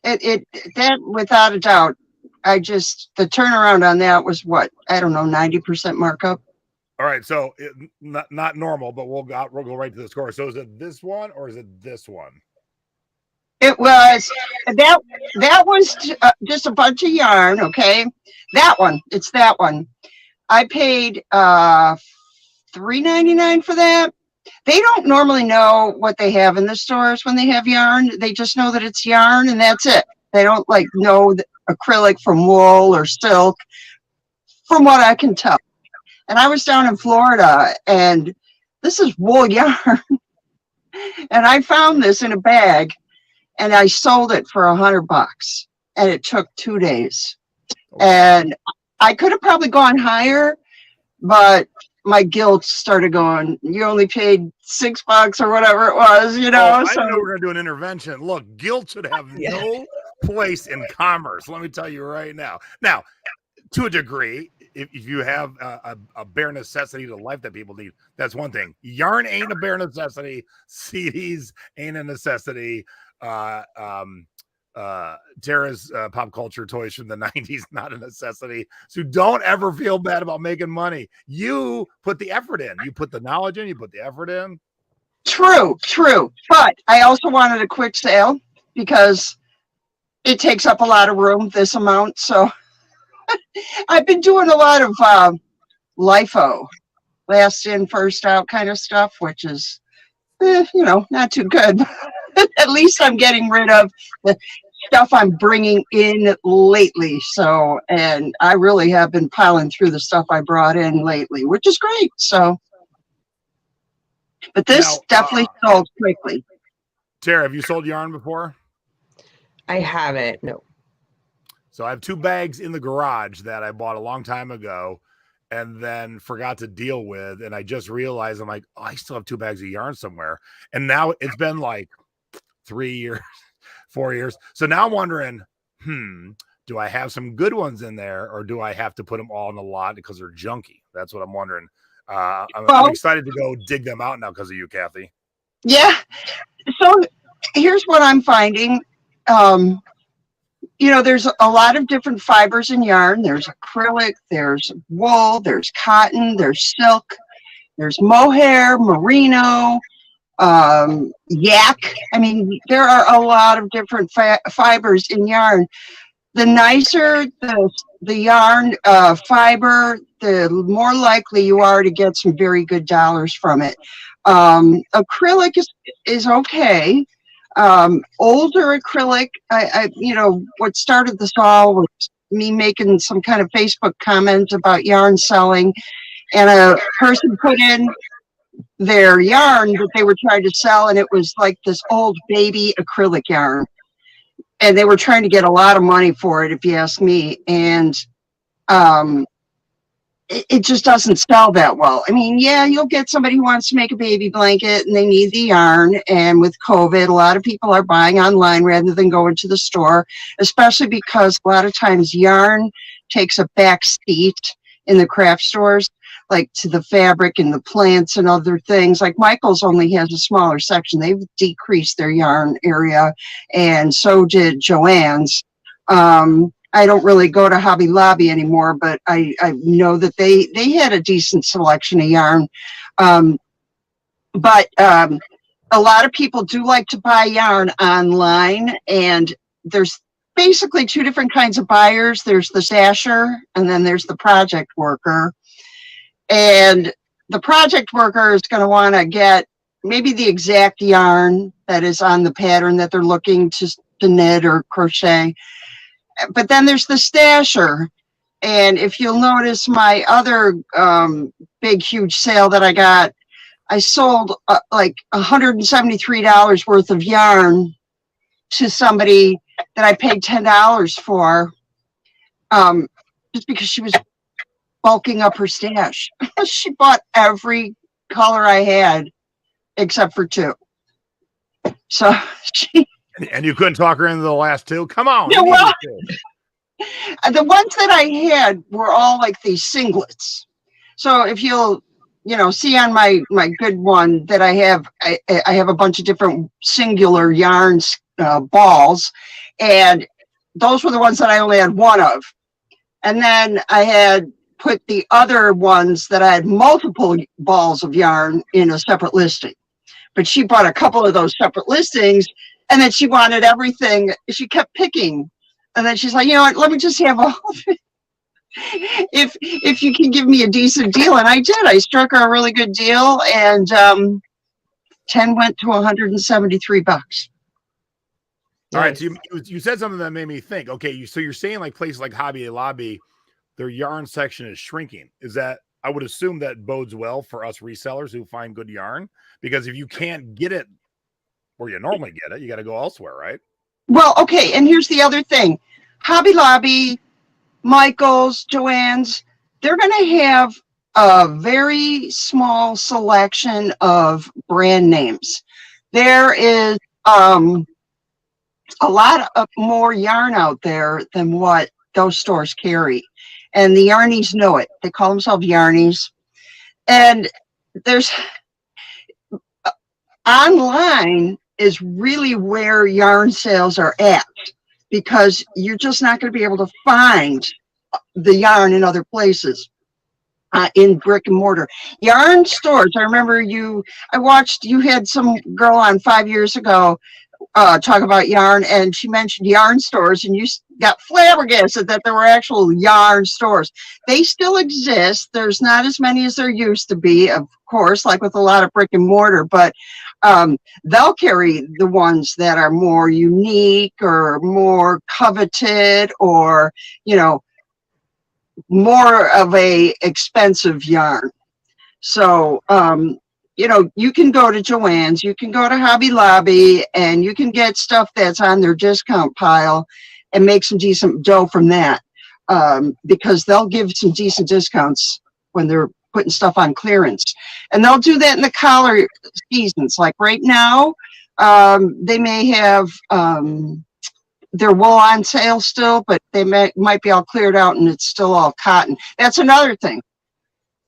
That without a doubt. The turnaround on that was what? I don't know, 90% markup. All right, so not normal, but we'll go right to the score. So is it this one or is it this one? It was that was just a bunch of yarn. Okay, that one. It's that one. I paid $3.99 for that. They don't normally know what they have in the stores when they have yarn. They just know that it's yarn and that's it. They don't like know the acrylic from wool or silk, from what I can tell. And I was down in Florida, and this is wool yarn. And I found this in a bag, and I sold it for $100, and it took 2 days. And I could have probably gone higher, but my guilt started going, you only paid $6 or whatever it was, you know. I know we're going to do an intervention. Look, guilt should have no place in commerce. Let me tell you right now. Now, to a degree, if you have a bare necessity to life that people need, that's one thing. Yarn ain't a bare necessity. CDs ain't a necessity. Tara's pop culture toys from the 90s, not a necessity. So don't ever feel bad about making money. You put the effort in. You put the knowledge in. You put the effort in. True. But I also wanted a quick sale because it takes up a lot of room, this amount. So I've been doing a lot of LIFO, last in, first out kind of stuff, which is, not too good. At least I'm getting rid of the stuff I'm bringing in lately. So, and I really have been piling through the stuff I brought in lately, which is great. So, but this definitely sold quickly. Tara, have you sold yarn before? I haven't. No. So I have 2 bags in the garage that I bought a long time ago and then forgot to deal with. And I just realized, I'm like, I still have 2 bags of yarn somewhere. And now it's been like 3 years, 4 years. So now I'm wondering, do I have some good ones in there or do I have to put them all in the lot because they're junky? That's what I'm wondering. I'm excited to go dig them out now because of you, Kathy. Yeah. So here's what I'm finding. There's a lot of different fibers in yarn. There's acrylic, there's wool, there's cotton, there's silk, there's mohair, merino, yak. I mean, there are a lot of different fibers in yarn. The nicer the yarn fiber, the more likely you are to get some very good dollars from it. Acrylic is okay. Older acrylic, what started this all was me making some kind of Facebook comment about yarn selling, and a person put in their yarn that they were trying to sell, and it was like this old baby acrylic yarn, and they were trying to get a lot of money for it, if you ask me. And it just doesn't sell that well. I mean, yeah, you'll get somebody who wants to make a baby blanket and they need the yarn. And with COVID, a lot of people are buying online rather than going to the store, especially because a lot of times yarn takes a back seat in the craft stores, like to the fabric and the plants and other things. Like Michael's only has a smaller section. They've decreased their yarn area, and so did Joann's. I don't really go to Hobby Lobby anymore, but I know that they had a decent selection of yarn. But a lot of people do like to buy yarn online, and there's basically 2 different kinds of buyers. There's the stasher, and then there's the project worker. And the project worker is going to want to get maybe the exact yarn that is on the pattern that they're looking to to knit or crochet. But then there's the stasher. And if you'll notice my other big, huge sale that I got, I sold like $173 worth of yarn to somebody that I paid $10 for, just because she was bulking up her stash. She bought every color I had except for 2. So she... And you couldn't talk her into the last 2? Come on. Yeah, well, the ones that I had were all like these singlets. So if you'll, see on my good one that I have a bunch of different singular yarns, balls, and those were the ones that I only had one of. And then I had put the other ones that I had multiple balls of yarn in a separate listing. But she bought a couple of those separate listings, and then she wanted everything. She kept picking. And then she's like, you know what, let me just have all of it. If you can give me a decent deal. And I did. I struck her a really good deal, and 10 went to $173. All right, so you said something that made me think. Okay, so you're saying like places like Hobby Lobby, their yarn section is shrinking. Is that, I would assume that bodes well for us resellers who find good yarn, because if you can't get it where you normally get it, you got to go elsewhere, right? Well, okay, and here's the other thing. Hobby Lobby, Michael's, Joann's, they're going to have a very small selection of brand names. There is a lot of more yarn out there than what those stores carry. And the yarnies know it. They call themselves yarnies. And there's online is really where yarn sales are at, because you're just not going to be able to find the yarn in other places, in brick and mortar. Yarn stores, I remember you had some girl on 5 years ago talk about yarn, and she mentioned yarn stores, and you got flabbergasted that there were actual yarn stores. They still exist. There's not as many as there used to be, of course, like with a lot of brick and mortar, but they'll carry the ones that are more unique or more coveted, or more of a expensive yarn. So you can go to Joann's, you can go to Hobby Lobby, and you can get stuff that's on their discount pile and make some decent dough from that, because they'll give some decent discounts when they're putting stuff on clearance. And they'll do that in the collar seasons. Like right now, they may have their wool on sale still, but they might be all cleared out and it's still all cotton. That's another thing.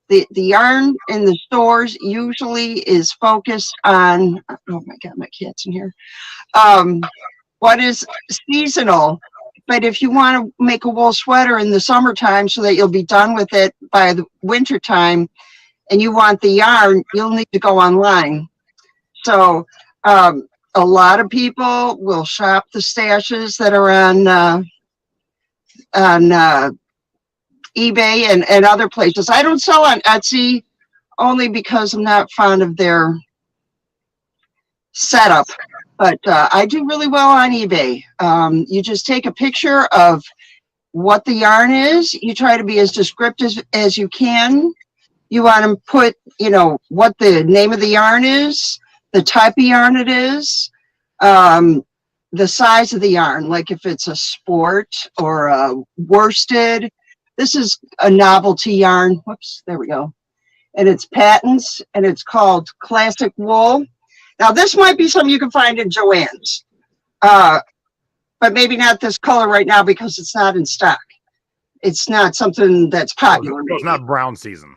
The yarn in the stores usually is focused on, oh my God, my cat's in here, what is seasonal. But if you want to make a wool sweater in the summertime so that you'll be done with it by the winter time, and you want the yarn, you'll need to go online. So a lot of people will shop the stashes that are on eBay and other places. I don't sell on Etsy only because I'm not fond of their setup, but I do really well on eBay. You just take a picture of what the yarn is. You try to be as descriptive as you can. You want to put, what the name of the yarn is, the type of yarn it is, the size of the yarn, like if it's a sport or a worsted. This is a novelty yarn. Whoops, there we go. And it's patents, and it's called Classic Wool. Now, this might be something you can find in Joann's, but maybe not this color right now because it's not in stock. It's not something that's popular. It's not brown season.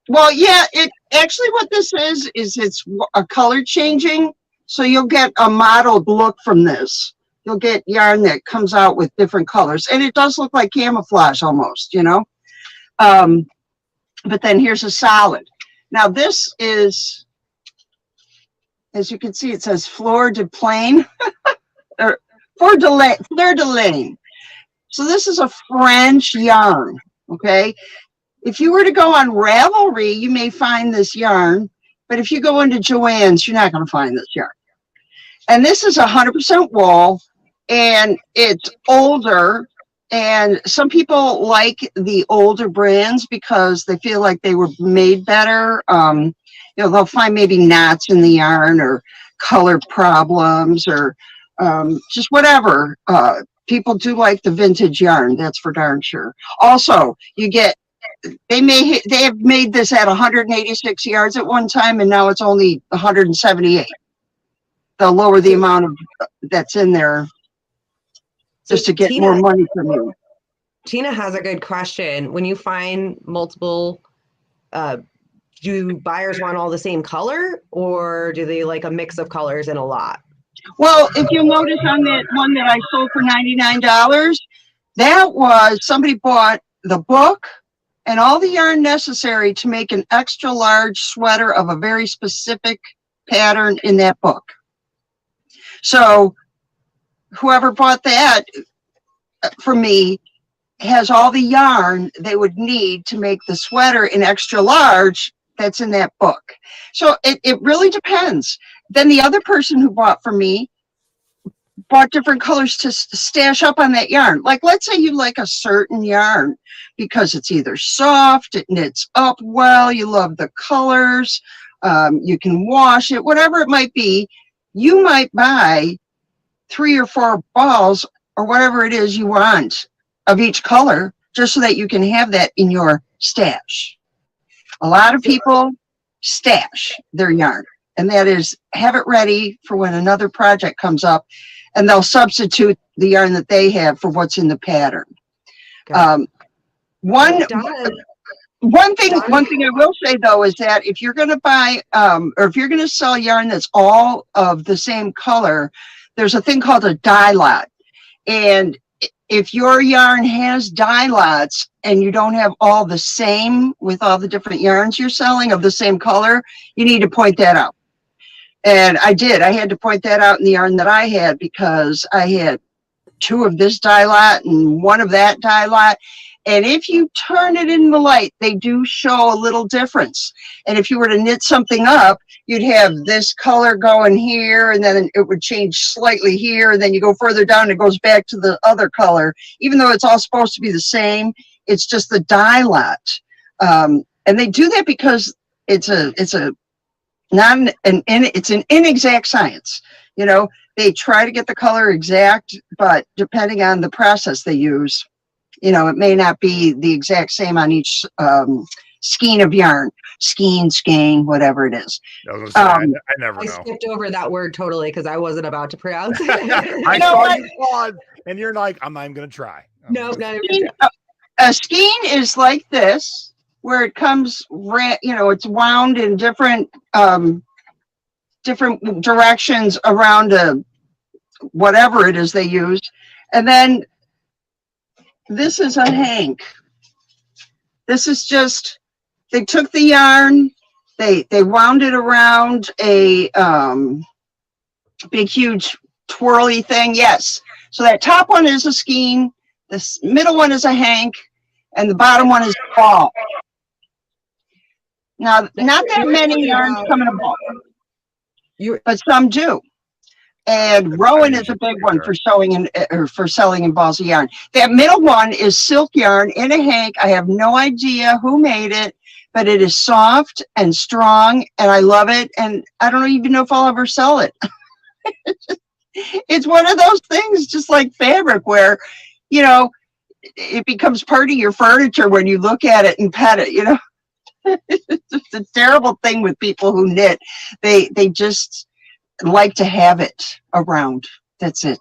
Well, yeah, it actually what this is it's a color changing. So you'll get a mottled look from this. You'll get yarn that comes out with different colors, and it does look like camouflage almost, but then here's a solid. Now this is, as you can see, it says Fleur de Plain or Fleur de Laine. So this is a French yarn. Okay, if you were to go on Ravelry, you may find this yarn, but if you go into Joann's, you're not going to find this yarn. And this is 100% wool. and it's older. And some people like the older brands because they feel like they were made better. They'll find maybe knots in the yarn or color problems or just whatever. People do like the vintage yarn, that's for darn sure. Also, they have made this at 186 yards at one time, and now it's only 178. They'll lower the amount of that's in there just to get more money from you. Tina has a good question. When you find multiple, do buyers want all the same color, or do they like a mix of colors and a lot? Well, if you notice on that one that I sold for $99, that was somebody bought the book and all the yarn necessary to make an extra large sweater of a very specific pattern in that book. So whoever bought that for me has all the yarn they would need to make the sweater in extra large that's in that book. So it really depends. Then the other person who bought from me bought different colors to stash up on that yarn. Like, let's say you like a certain yarn because it's either soft, it knits up well, you love the colors, you can wash it, whatever it might be. You might buy 3 or 4 balls or whatever it is you want of each color just so that you can have that in your stash. A lot of people stash their yarn, and that is have it ready for when another project comes up, and they'll substitute the yarn that they have for what's in the pattern. One thing I will say though is that if you're going to buy or if you're going to sell yarn that's all of the same color, there's a thing called a dye lot. And if your yarn has dye lots and you don't have all the same with all the different yarns you're selling of the same color, you need to point that out. And I did. I had to point that out in the yarn that I had because I had 2 of this dye lot and 1 of that dye lot. And if you turn it in the light, they do show a little difference. And if you were to knit something up, you'd have this color going here, and then it would change slightly here, and then you go further down, it goes back to the other color. Even though it's all supposed to be the same, it's just the dye lot. And they do that because it's an inexact science. You know, they try to get the color exact, but depending on the process they use, you know, it may not be the exact same on each skein of yarn. Skein, whatever it is. I never know. I skipped over that word totally because I wasn't about to pronounce it. I saw you pause, and you're like, I'm not even going to try. No, not even. A skein is like this, where it comes, it's wound in different directions around whatever it is they use, and then this is a hank. This is just, they took the yarn, they wound it around a big, huge twirly thing. Yes. So that top one is a skein, this middle one is a hank, and the bottom one is a ball. Now, not that many yarns come in a ball, but some do. And Rowan is a big one for sewing for selling in balls of yarn. That middle one is silk yarn in a hank. I have no idea who made it, but it is soft and strong, and I love it. And I don't even know if I'll ever sell it. It's one of those things, just like fabric, where, you know, it becomes part of your furniture when you look at it and pet it. You know, it's a terrible thing with people who knit. They just like to have it around. That's it.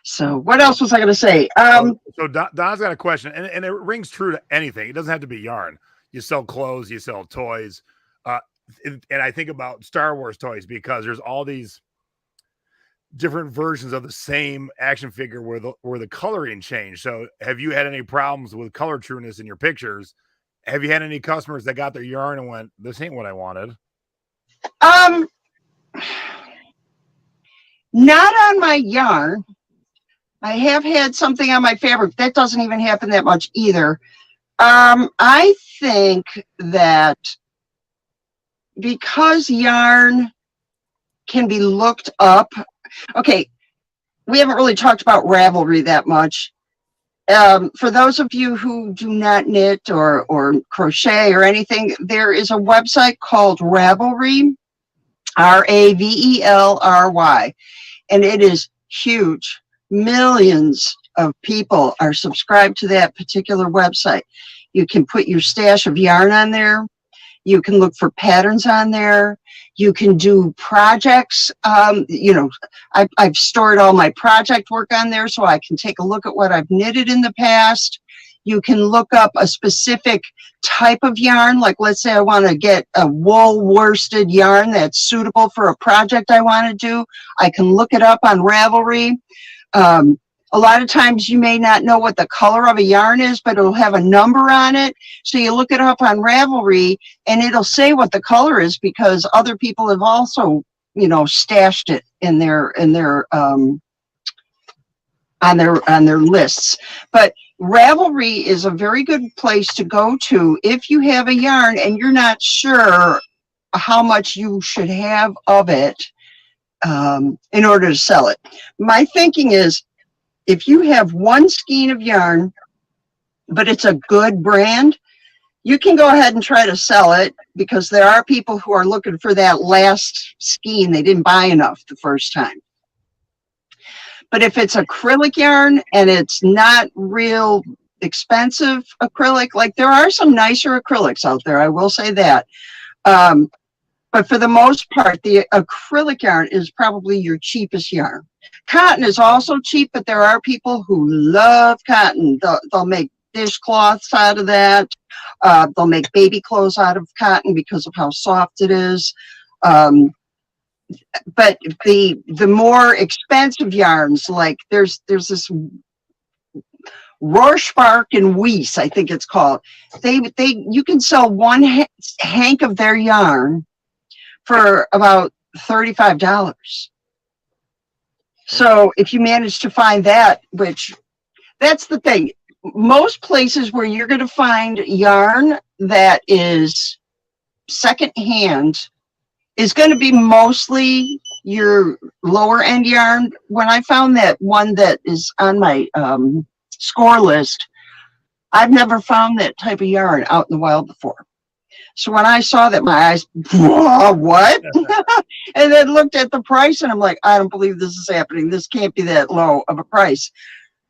So what else was I going to say? So Don's got a question, and it rings true to anything. It doesn't have to be yarn. You sell clothes, you sell toys. And I think about Star Wars toys because there's all these different versions of the same action figure where the coloring changed. So have you had any problems with color trueness in your pictures? Have you had any customers that got their yarn and went, this ain't what I wanted? Not on my yarn. I have had something on my fabric. That doesn't even happen that much either. I think that because yarn can be looked up. Okay, we haven't really talked about Ravelry that much. For those of you who do not knit or crochet or anything, there is a website called Ravelry, Ravelry, and it is huge. Millions of people are subscribed to that particular website. You can put your stash of yarn on there. You can look for patterns on there. You can do projects. I've stored all my project work on there so I can take a look at what I've knitted in the past. You can look up a specific type of yarn. Like, let's say I want to get a wool worsted yarn that's suitable for a project I want to do. I can look it up on Ravelry. A lot of times you may not know what the color of a yarn is, but it'll have a number on it. So you look it up on Ravelry and it'll say what the color is because other people have also, stashed it in their on their lists. But Ravelry is a very good place to go to if you have a yarn and you're not sure how much you should have of it in order to sell it. My thinking is, if you have one skein of yarn, but it's a good brand, you can go ahead and try to sell it because there are people who are looking for that last skein. They didn't buy enough the first time. But if it's acrylic yarn and it's not real expensive acrylic, like there are some nicer acrylics out there, I will say that. But for the most part, the acrylic yarn is probably your cheapest yarn. Cotton is also cheap, but there are people who love cotton. They'll make dishcloths out of that. They'll make baby clothes out of cotton because of how soft it is. But the more expensive yarns, like there's this Rorschach and Weiss, I think it's called. You can sell one hank of their yarn for about $35. So if you manage to find that, which that's the thing, most places where you're going to find yarn that is secondhand is going to be mostly your lower end yarn. When I found that one that is on my score list, I've never found that type of yarn out in the wild before. So when I saw that, my eyes, what? And then looked at the price and I'm like, I don't believe this is happening. This can't be that low of a price.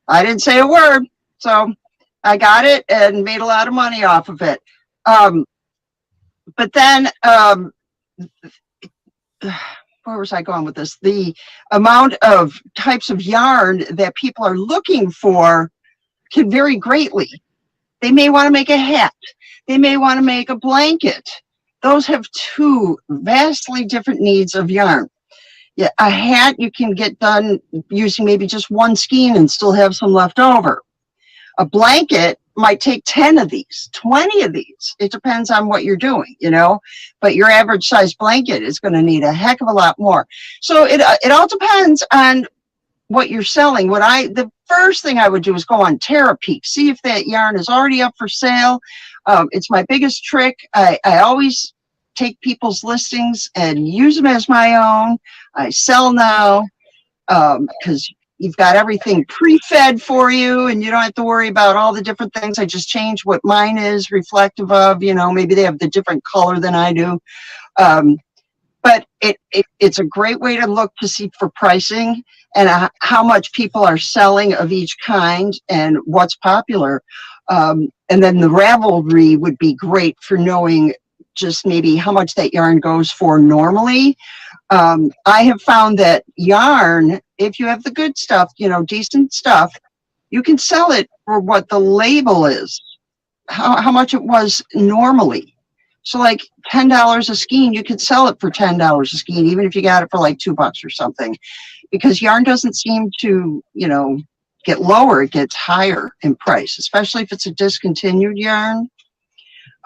I didn't say a word. So I got it and made a lot of money off of it. But then, where was I going with this? The amount of types of yarn that people are looking for can vary greatly. They may want to make a hat. They may want to make a blanket. Those have two vastly different needs of yarn. Yeah, a hat you can get done using maybe just one skein and still have some left over. A blanket might take 10 of these, 20 of these. It depends on what you're doing, but your average size blanket is going to need a heck of a lot more. So it all depends on what you're selling. The first thing I would do is go on Tara Peak, see if that yarn is already up for sale. It's my biggest trick. I always take people's listings and use them as my own. I sell now because you've got everything pre-fed for you and you don't have to worry about all the different things. I just change what mine is reflective of, maybe they have the different color than I do. But it's a great way to look to see for pricing and how much people are selling of each kind and what's popular. And then the Ravelry would be great for knowing just maybe how much that yarn goes for normally. I have found that yarn, if you have the good stuff, decent stuff, you can sell it for what the label is, how much it was normally. So like $10 a skein, you could sell it for $10 a skein, even if you got it for like $2 or something, because yarn doesn't seem to, get lower, it gets higher in price, especially if it's a discontinued yarn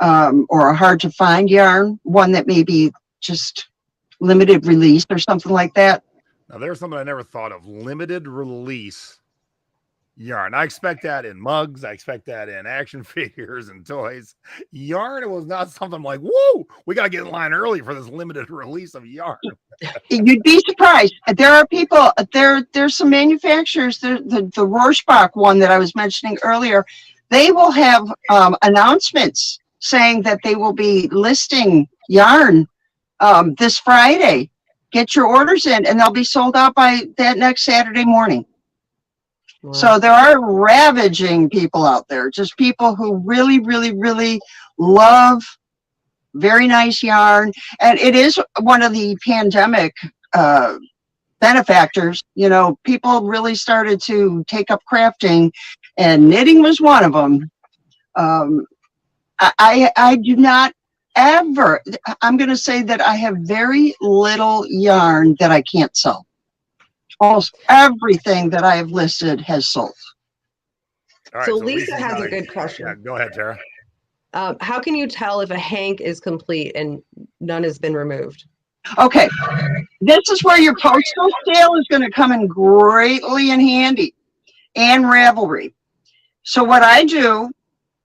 or a hard to find yarn, one that may be just limited release or something like that. Now there's something I never thought of. Limited release. yarn. I expect that in mugs. I expect that in action figures and toys. Yarn was not something like, whoa, we got to get in line early for this limited release of yarn. You'd be surprised. There are people, there's some manufacturers, the Rorschach one that I was mentioning earlier, they will have announcements saying that they will be listing yarn this Friday. Get your orders in, and they'll be sold out by that next Saturday morning. Wow. So there are ravaging people out there, just people who really, really, really love very nice yarn. And it is one of the pandemic benefactors. You know, people really started to take up crafting, and knitting was one of them. I do not ever, I'm going to say that I have very little yarn that I can't sell. Almost everything that I have listed has sold. All right, so Lisa has a good question. Yeah, go ahead, Tara. How can you tell if a hank is complete and none has been removed? Okay, this is where your postal scale is going to come in greatly in handy, and Ravelry. So what I do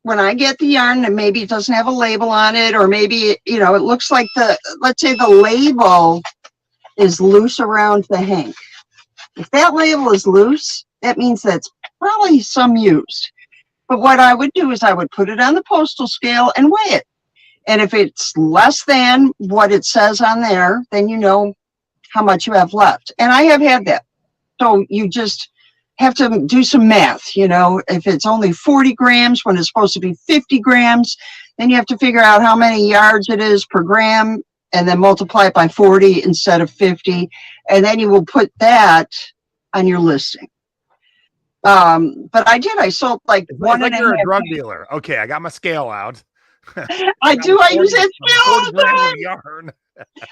when I get the yarn and maybe it doesn't have a label on it, or maybe, you know, it looks like let's say the label is loose around the hank. If that label is loose, that means that's probably some used. But what I would do is I would put it on the postal scale and weigh it. And if it's less than what it says on there, then you know how much you have left. And I have had that. So you just have to do some math. You know, if it's only 40 grams when it's supposed to be 50 grams, then you have to figure out how many yards it is per gram and then multiply it by 40 instead of 50. And then you will put that on your listing. But I sold like one and a half. You're a drug dealer. Okay, I got my scale out. I use that scale all the time. Yarn.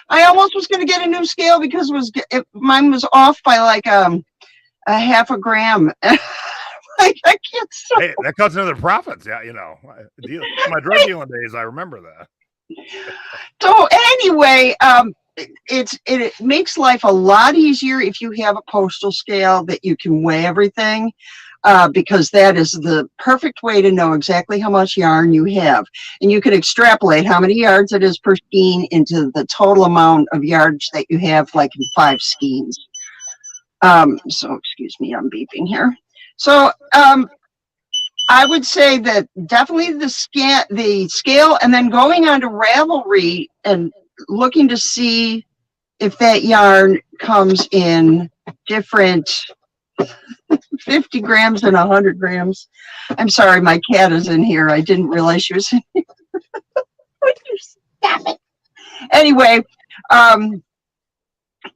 I almost was going to get a new scale because mine was off by like a half a gram. Like, I can't sell. Hey, that cuts another profits. Yeah, you know, my drug dealing days, I remember that. So anyway, it makes life a lot easier if you have a postal scale that you can weigh everything, because that is the perfect way to know exactly how much yarn you have. And you can extrapolate how many yards it is per skein into the total amount of yards that you have, like in 5 skeins. So excuse me, I'm beeping here. So I would say that definitely the scale, and then going on to Ravelry and looking to see if that yarn comes in different 50 grams and 100 grams. I'm sorry, my cat is in here. I didn't realize she was in here. Would you stop it? Anyway,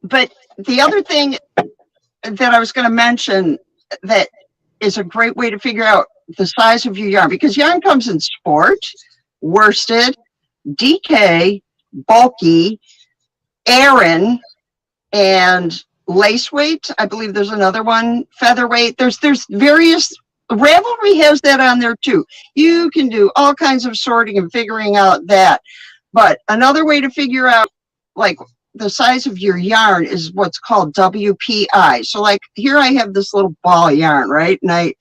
but the other thing that I was going to mention that is a great way to figure out the size of your yarn, because yarn comes in sport, worsted, DK, bulky, Aran, and lace weight. I believe there's another one, featherweight. There's various. Ravelry has that on there too. You can do all kinds of sorting and figuring out that. But another way to figure out like the size of your yarn is what's called WPI. So like here I have this little ball of yarn, right? And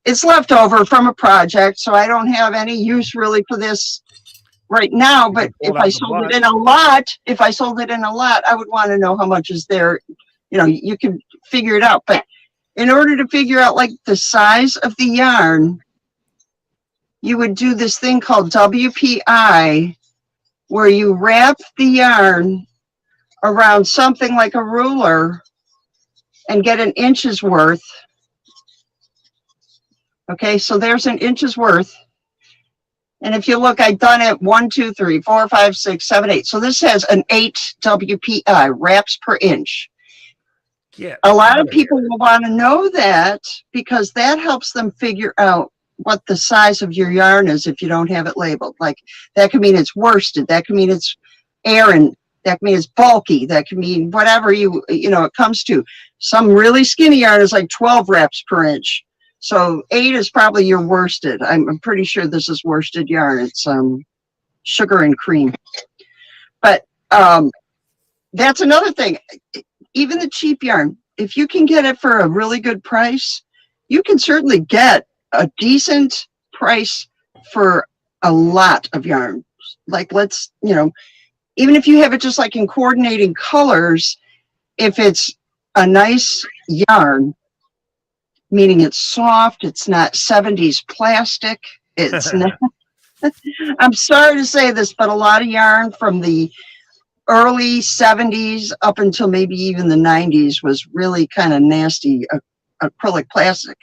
it's left over from a project, so I don't have any use really for this right now. But if I sold it in a lot, I would want to know how much is there. You know, you can figure it out. But in order to figure out like the size of the yarn, you would do this thing called WPI, where you wrap the yarn around something like a ruler and get an inch's worth. Okay, so there's an inch's worth. And if you look, I've done it 1, 2, 3, 4, 5, 6, 7, 8. So this has an 8 WPI, wraps per inch. Yeah. A lot of people will want to know that because that helps them figure out what the size of your yarn is if you don't have it labeled. Like that could mean it's worsted, that could mean it's Aran, that could mean it's bulky, that could mean whatever you know it comes to. Some really skinny yarn is like 12 wraps per inch. So 8 is probably your worsted. I'm pretty sure this is worsted yarn. It's sugar and cream. But that's another thing. Even the cheap yarn, if you can get it for a really good price, you can certainly get a decent price for a lot of yarn. Like, let's, even if you have it just like in coordinating colors, if it's a nice yarn, meaning it's soft, it's not 70s plastic, it's not, I'm sorry to say this, but a lot of yarn from the early 70s up until maybe even the 90s was really kind of nasty acrylic plastic.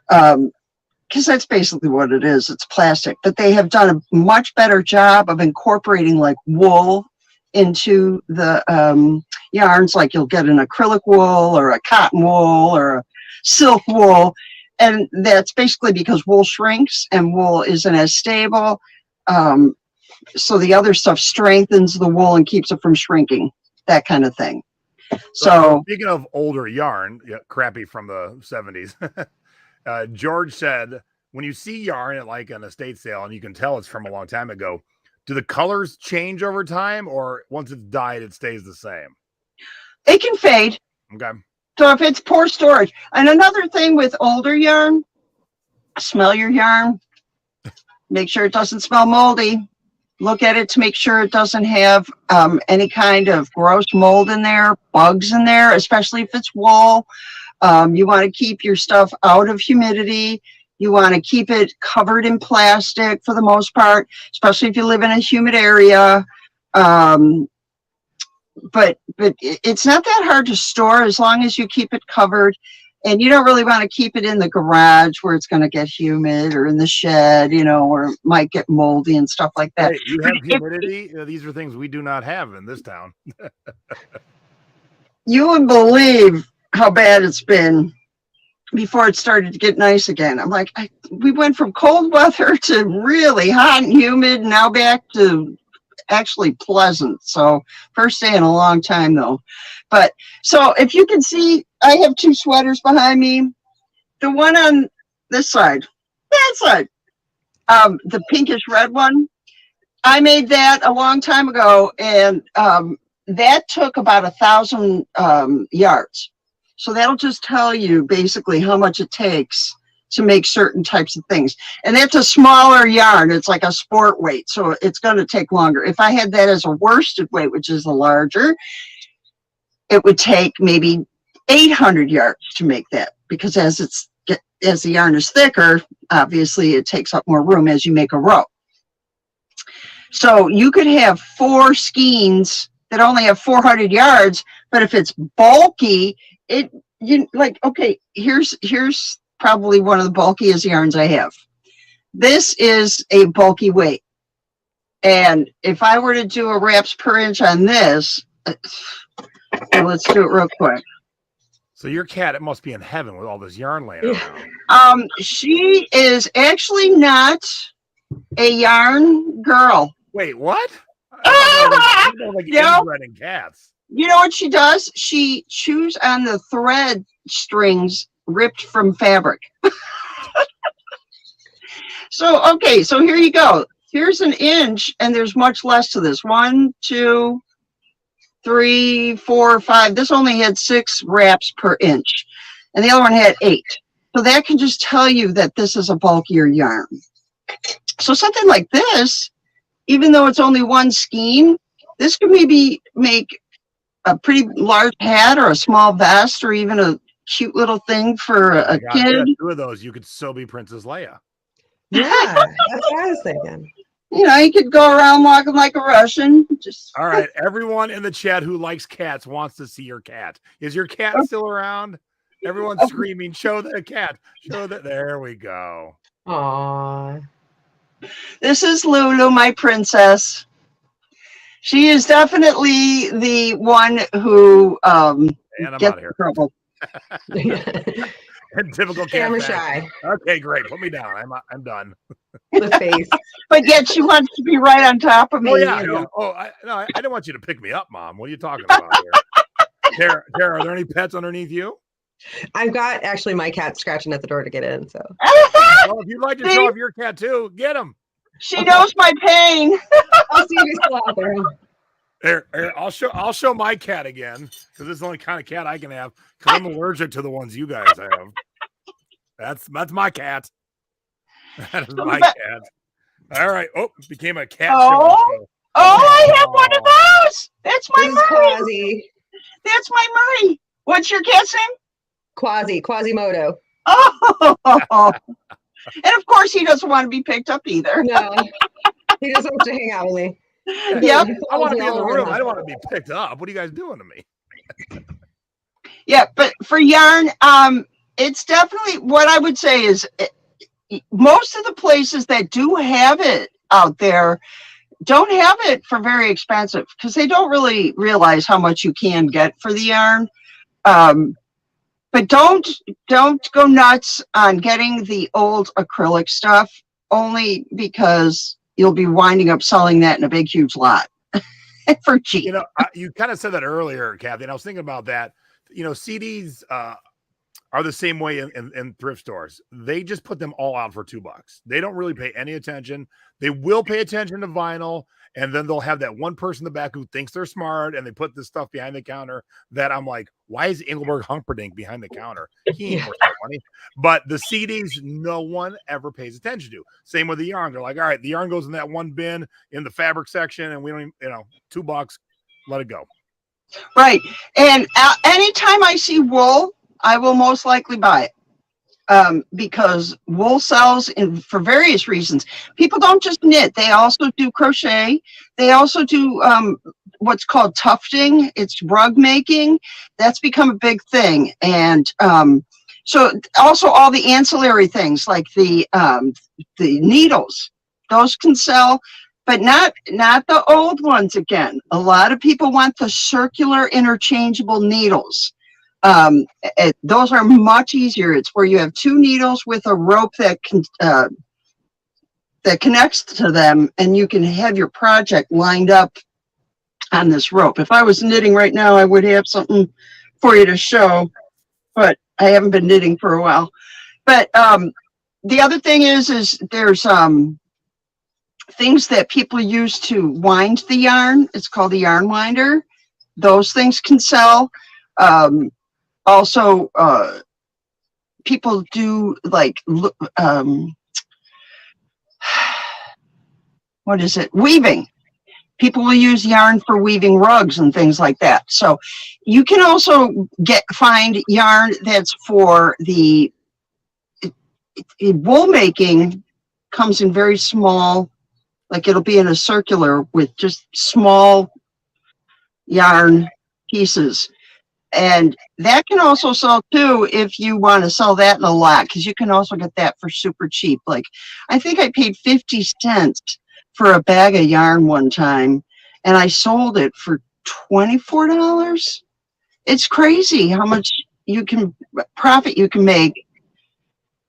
Because that's basically what it is. It's plastic. But they have done a much better job of incorporating like wool into the yarns. Like you'll get an acrylic wool or a cotton wool or a silk wool. And that's basically because wool shrinks and wool isn't as stable. So the other stuff strengthens the wool and keeps it from shrinking, that kind of thing. So speaking of older yarn, crappy from the 70s, George said, when you see yarn at like an estate sale and you can tell it's from a long time ago, do the colors change over time, or once it's dyed, it stays the same? It can fade. Okay. So if it's poor storage. And another thing with older yarn, smell your yarn. Make sure it doesn't smell moldy. Look at it to make sure it doesn't have any kind of gross mold in there, bugs in there, especially if it's wool. You want to keep your stuff out of humidity. You want to keep it covered in plastic for the most part, especially if you live in a humid area. But it's not that hard to store as long as you keep it covered. And you don't really want to keep it in the garage where it's going to get humid, or in the shed, where it might get moldy and stuff like that. Hey, you have humidity? These are things we do not have in this town. You would believe how bad it's been before it started to get nice again. I'm like, we went from cold weather to really hot and humid, now back to actually pleasant. So first day in a long time though. But so if you can see, I have two sweaters behind me. The one on this side, that side, the pinkish red one, I made that a long time ago, and that took about 1,000 yards. So that'll just tell you basically how much it takes to make certain types of things. And that's a smaller yarn. It's like a sport weight, so it's going to take longer. If I had that as a worsted weight, which is a larger, it would take maybe 800 yards to make that, because as the yarn is thicker, obviously it takes up more room as you make a row. So you could have 4 skeins that only have 400 yards, but if it's bulky, here's probably one of the bulkiest yarns I have. This is a bulky weight. And if I were to do a wraps per inch on this, let's do it real quick. So your cat, it must be in heaven with all this yarn laying around. She is actually not a yarn girl. Wait, what? I like inbreeding cats. You know what she does? She chews on the thread strings ripped from fabric. So here you go. Here's an inch, and there's much less to this. 1, 2, 3, 4, 5. This only had 6 wraps per inch, and the other one had 8. So that can just tell you that this is a bulkier yarn. So something like this, even though it's only 1 skein, this could maybe make a pretty large hat or a small vest, or even a cute little thing for a kid. 2 of those, you could so be Princess Leia. Yeah, that's what I was thinking. You could go around walking like a Russian. All right, everyone in the chat who likes cats wants to see your cat. Is your cat still around? Everyone's screaming, show the cat. Show that. There we go. Aww. This is Lulu, my princess. She is definitely the one who gets in trouble. Typical cat. Camera shy. Okay, great. Put me down. I'm done. The face. But yet she wants to be right on top of me. Oh yeah. Yeah. Oh, I didn't want you to pick me up, Mom. What are you talking about here? Tara, are there any pets underneath you? I've got actually my cat scratching at the door to get in. So. Well, if you'd like to show off your cat too, get him. She knows my pain. I'll see if he's still out there. Here, I'll show my cat again, because this is the only kind of cat I can have, because I'm allergic to the ones you guys have. That's my cat. That is So my but- cat. All right. Oh, it became a cat Oh. show. I have one of those. That's my This is Murray. Quasi. That's my Murray. What's your cat's name? Quasimodo. Oh, and of course he doesn't want to be picked up either. No, he just wants to hang out with me. Yep. I want to be in all the over room. the I house. don't want to be picked up. What are you guys doing to me? Yeah, but for yarn, it's definitely what I would say is most of the places that do have it out there don't have it for very expensive because they don't really realize how much you can get for the yarn. But don't go nuts on getting the old acrylic stuff only because you'll be winding up selling that in a big, huge lot for cheap. You know, you kind of said that earlier, Kathy, and I was thinking about that. You know, CDs are the same way in thrift stores. They just put them all out for $2. They don't really pay any attention. They will pay attention to vinyl, and then they'll have that one person in the back who thinks they're smart, and they put this stuff behind the counter that I'm like, why is Engelbert Humperdinck behind the counter? He ain't worth that money. But the CDs, no one ever pays attention to. Same with the yarn. They're like, all right, the yarn goes in that one bin in the fabric section, and we don't even, $2, let it go. Right. And anytime I see wool, I will most likely buy it because wool sells for various reasons. People don't just knit. They also do crochet. They also do what's called tufting. It's rug making. That's become a big thing. And so also all the ancillary things like the needles, those can sell. But not the old ones again. A lot of people want the circular interchangeable needles. Those are much easier. It's where you have two needles with a rope that connects to them, and you can have your project lined up on this rope. If I was knitting right now, I would have something for you to show, but I haven't been knitting for a while. But the other thing is there's things that people use to wind the yarn. It's called a yarn winder. Those things can sell. Also, people do like, what is it? Weaving. People will use yarn for weaving rugs and things like that. So you can also find yarn that's for the wool making. Comes in very small, like it'll be in a circular with just small yarn pieces. And that can also sell too if you want to sell that in a lot, because you can also get that for super cheap. Like I think I paid 50 cents for a bag of yarn one time, and I sold it for $24. It's crazy how much profit you can make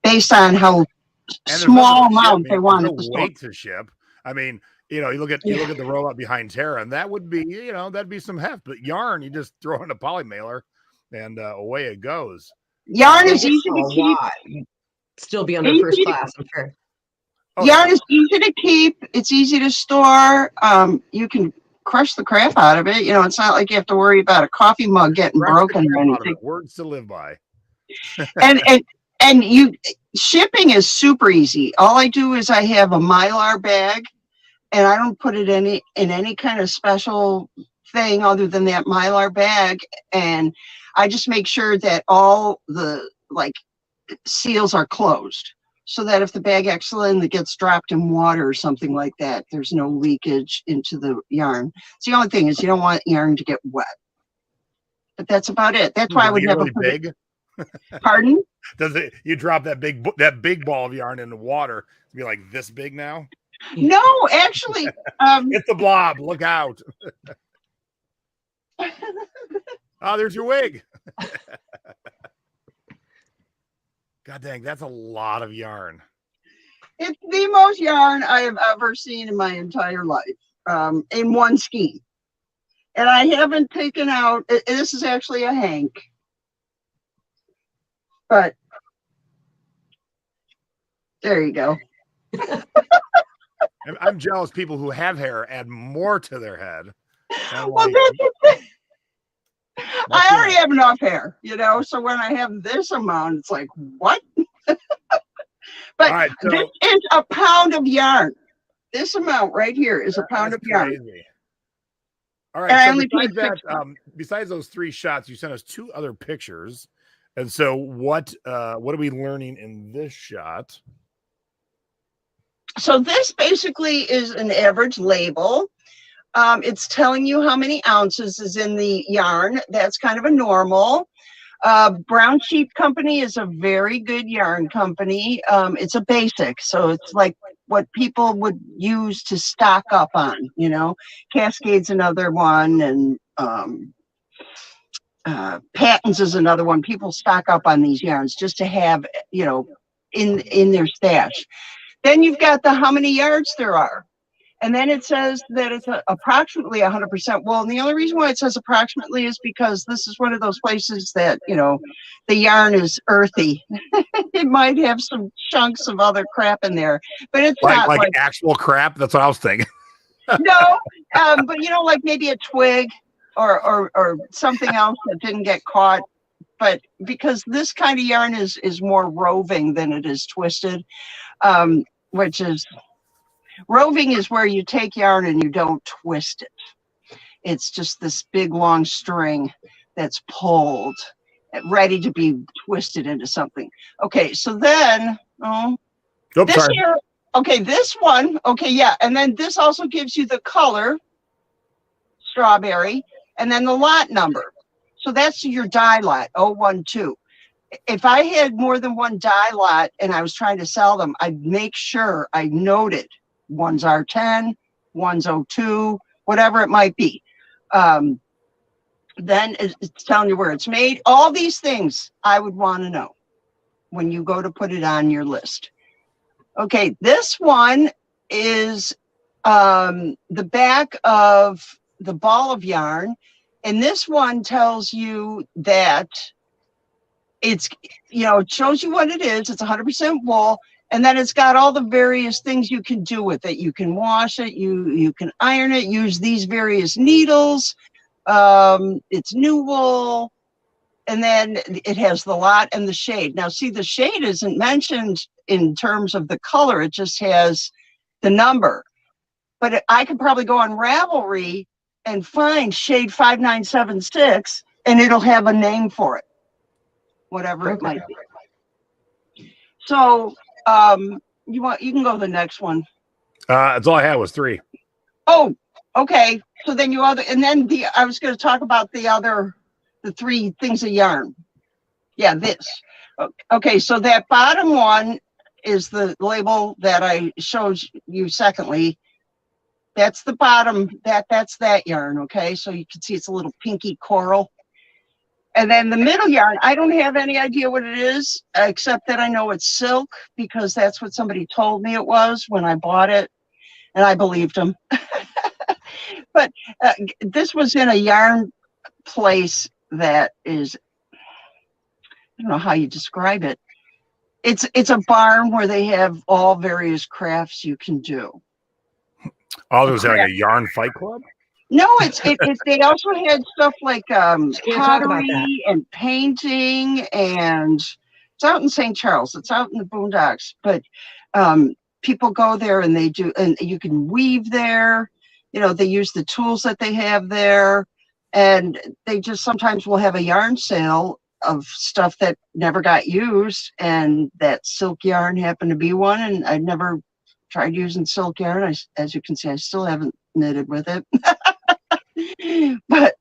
based on how small amount they want it to sell. Weight to ship. I mean, you look at the robot behind Tara, and that would be, that'd be some heft. But yarn, you just throw in a poly mailer, and away it goes. Yarn is easy to keep. Still be under first class, I'm sure. Yarn is easy to keep. It's easy to store. You can crush the crap out of it. It's not like you have to worry about a coffee mug getting broken or anything. Words to live by. and shipping is super easy. All I do is I have a Mylar bag, and I don't put it in any kind of special thing other than that Mylar bag. And I just make sure that all the seals are closed, so that if the bag accidentally gets dropped in water or something like that, there's no leakage into the yarn. It's the only thing is you don't want yarn to get wet. But that's about it. That's why I would never really big. Pardon? You drop that big ball of yarn in the water, it'd be like this big now? No, actually. It's the blob. Look out. Oh, there's your wig. God dang, that's a lot of yarn. It's the most yarn I have ever seen in my entire life, in one skein. And I haven't taken out, this is actually a hank. But there you go. I'm jealous people who have hair add more to their head. Well, I already have enough hair, so when I have this amount, it's like, what? All right, so this is a pound of yarn. This amount right here is a pound of yarn. Crazy. All right. And I So only besides paid that, besides those 3 shots, you sent us 2 other pictures. And so what are we learning in this shot? So this basically is an average label. It's telling you how many ounces is in the yarn. That's kind of a normal. Brown Sheep Company is a very good yarn company. It's a basic, so it's like what people would use to stock up on, you know. Cascade's another one, and Patton's is another one. People stock up on these yarns just to have, you know, in their stash. Then you've got the how many yards there are. And then it says that it's approximately 100% wool. And the only reason why it says approximately is because this is one of those places that, you know, the yarn is earthy. It might have some chunks of other crap in there, but it's not like actual crap. That's what I was thinking. No, but you know, like maybe a twig or something else that didn't get caught. But because this kind of yarn is more roving than it is twisted, which is roving is where you take yarn and you don't twist it. It's just this big long string that's pulled, ready to be twisted into something. Okay, so then, this here, okay, this one, okay, yeah, and then this also gives you the color, strawberry, and then the lot number. So that's your die lot, 012. If I had more than one die lot and I was trying to sell them, I'd make sure I noted one's R10, one's 02, whatever it might be. Then it's telling you where it's made. All these things I would want to know when you go to put it on your list. Okay, this one is the back of the ball of yarn. And this one tells you that it's, you know, it shows you what it is. It's 100% wool. And then it's got all the various things you can do with it. You can wash it, you can iron it, use these various needles. It's new wool. And then it has the lot and the shade. Now, see, the shade isn't mentioned in terms of the color. It just has the number. But I could probably go on Ravelry and find shade 5976, and it'll have a name for it, whatever it might be. So you can go to the next one. That's all I had was 3. Oh, okay. So then I was going to talk about the 3 things of yarn. Yeah, this. Okay, so that bottom one is the label that I showed you secondly. That's the bottom, that's that yarn, okay? So you can see it's a little pinky coral. And then the middle yarn, I don't have any idea what it is, except that I know it's silk because that's what somebody told me it was when I bought it, and I believed them. But this was in a yarn place that is, I don't know how you describe it. It's a barn where they have all various crafts you can do. Oh, there's like a yarn fight club? No, they also had stuff like pottery and painting, and it's out in St. Charles. It's out in the boondocks, but people go there and they do, and you can weave there. You know, they use the tools that they have there, and they just sometimes will have a yarn sale of stuff that never got used, and that silk yarn happened to be one, and I'd never tried using silk yarn. As you can see, I still haven't knitted with it. But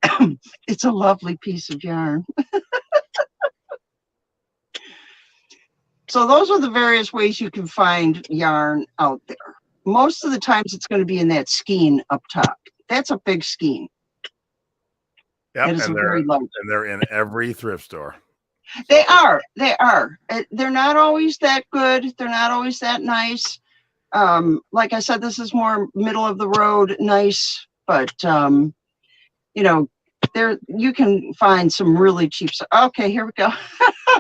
it's a lovely piece of yarn. So those are the various ways you can find yarn out there. Most of the times it's going to be in that skein up top. That's a big skein. Yep, and they're in every thrift store. They are. They're not always that good. They're not always that nice. Like I said, this is more middle of the road nice, but you know, there you can find some really cheap stuff. Okay, here we go.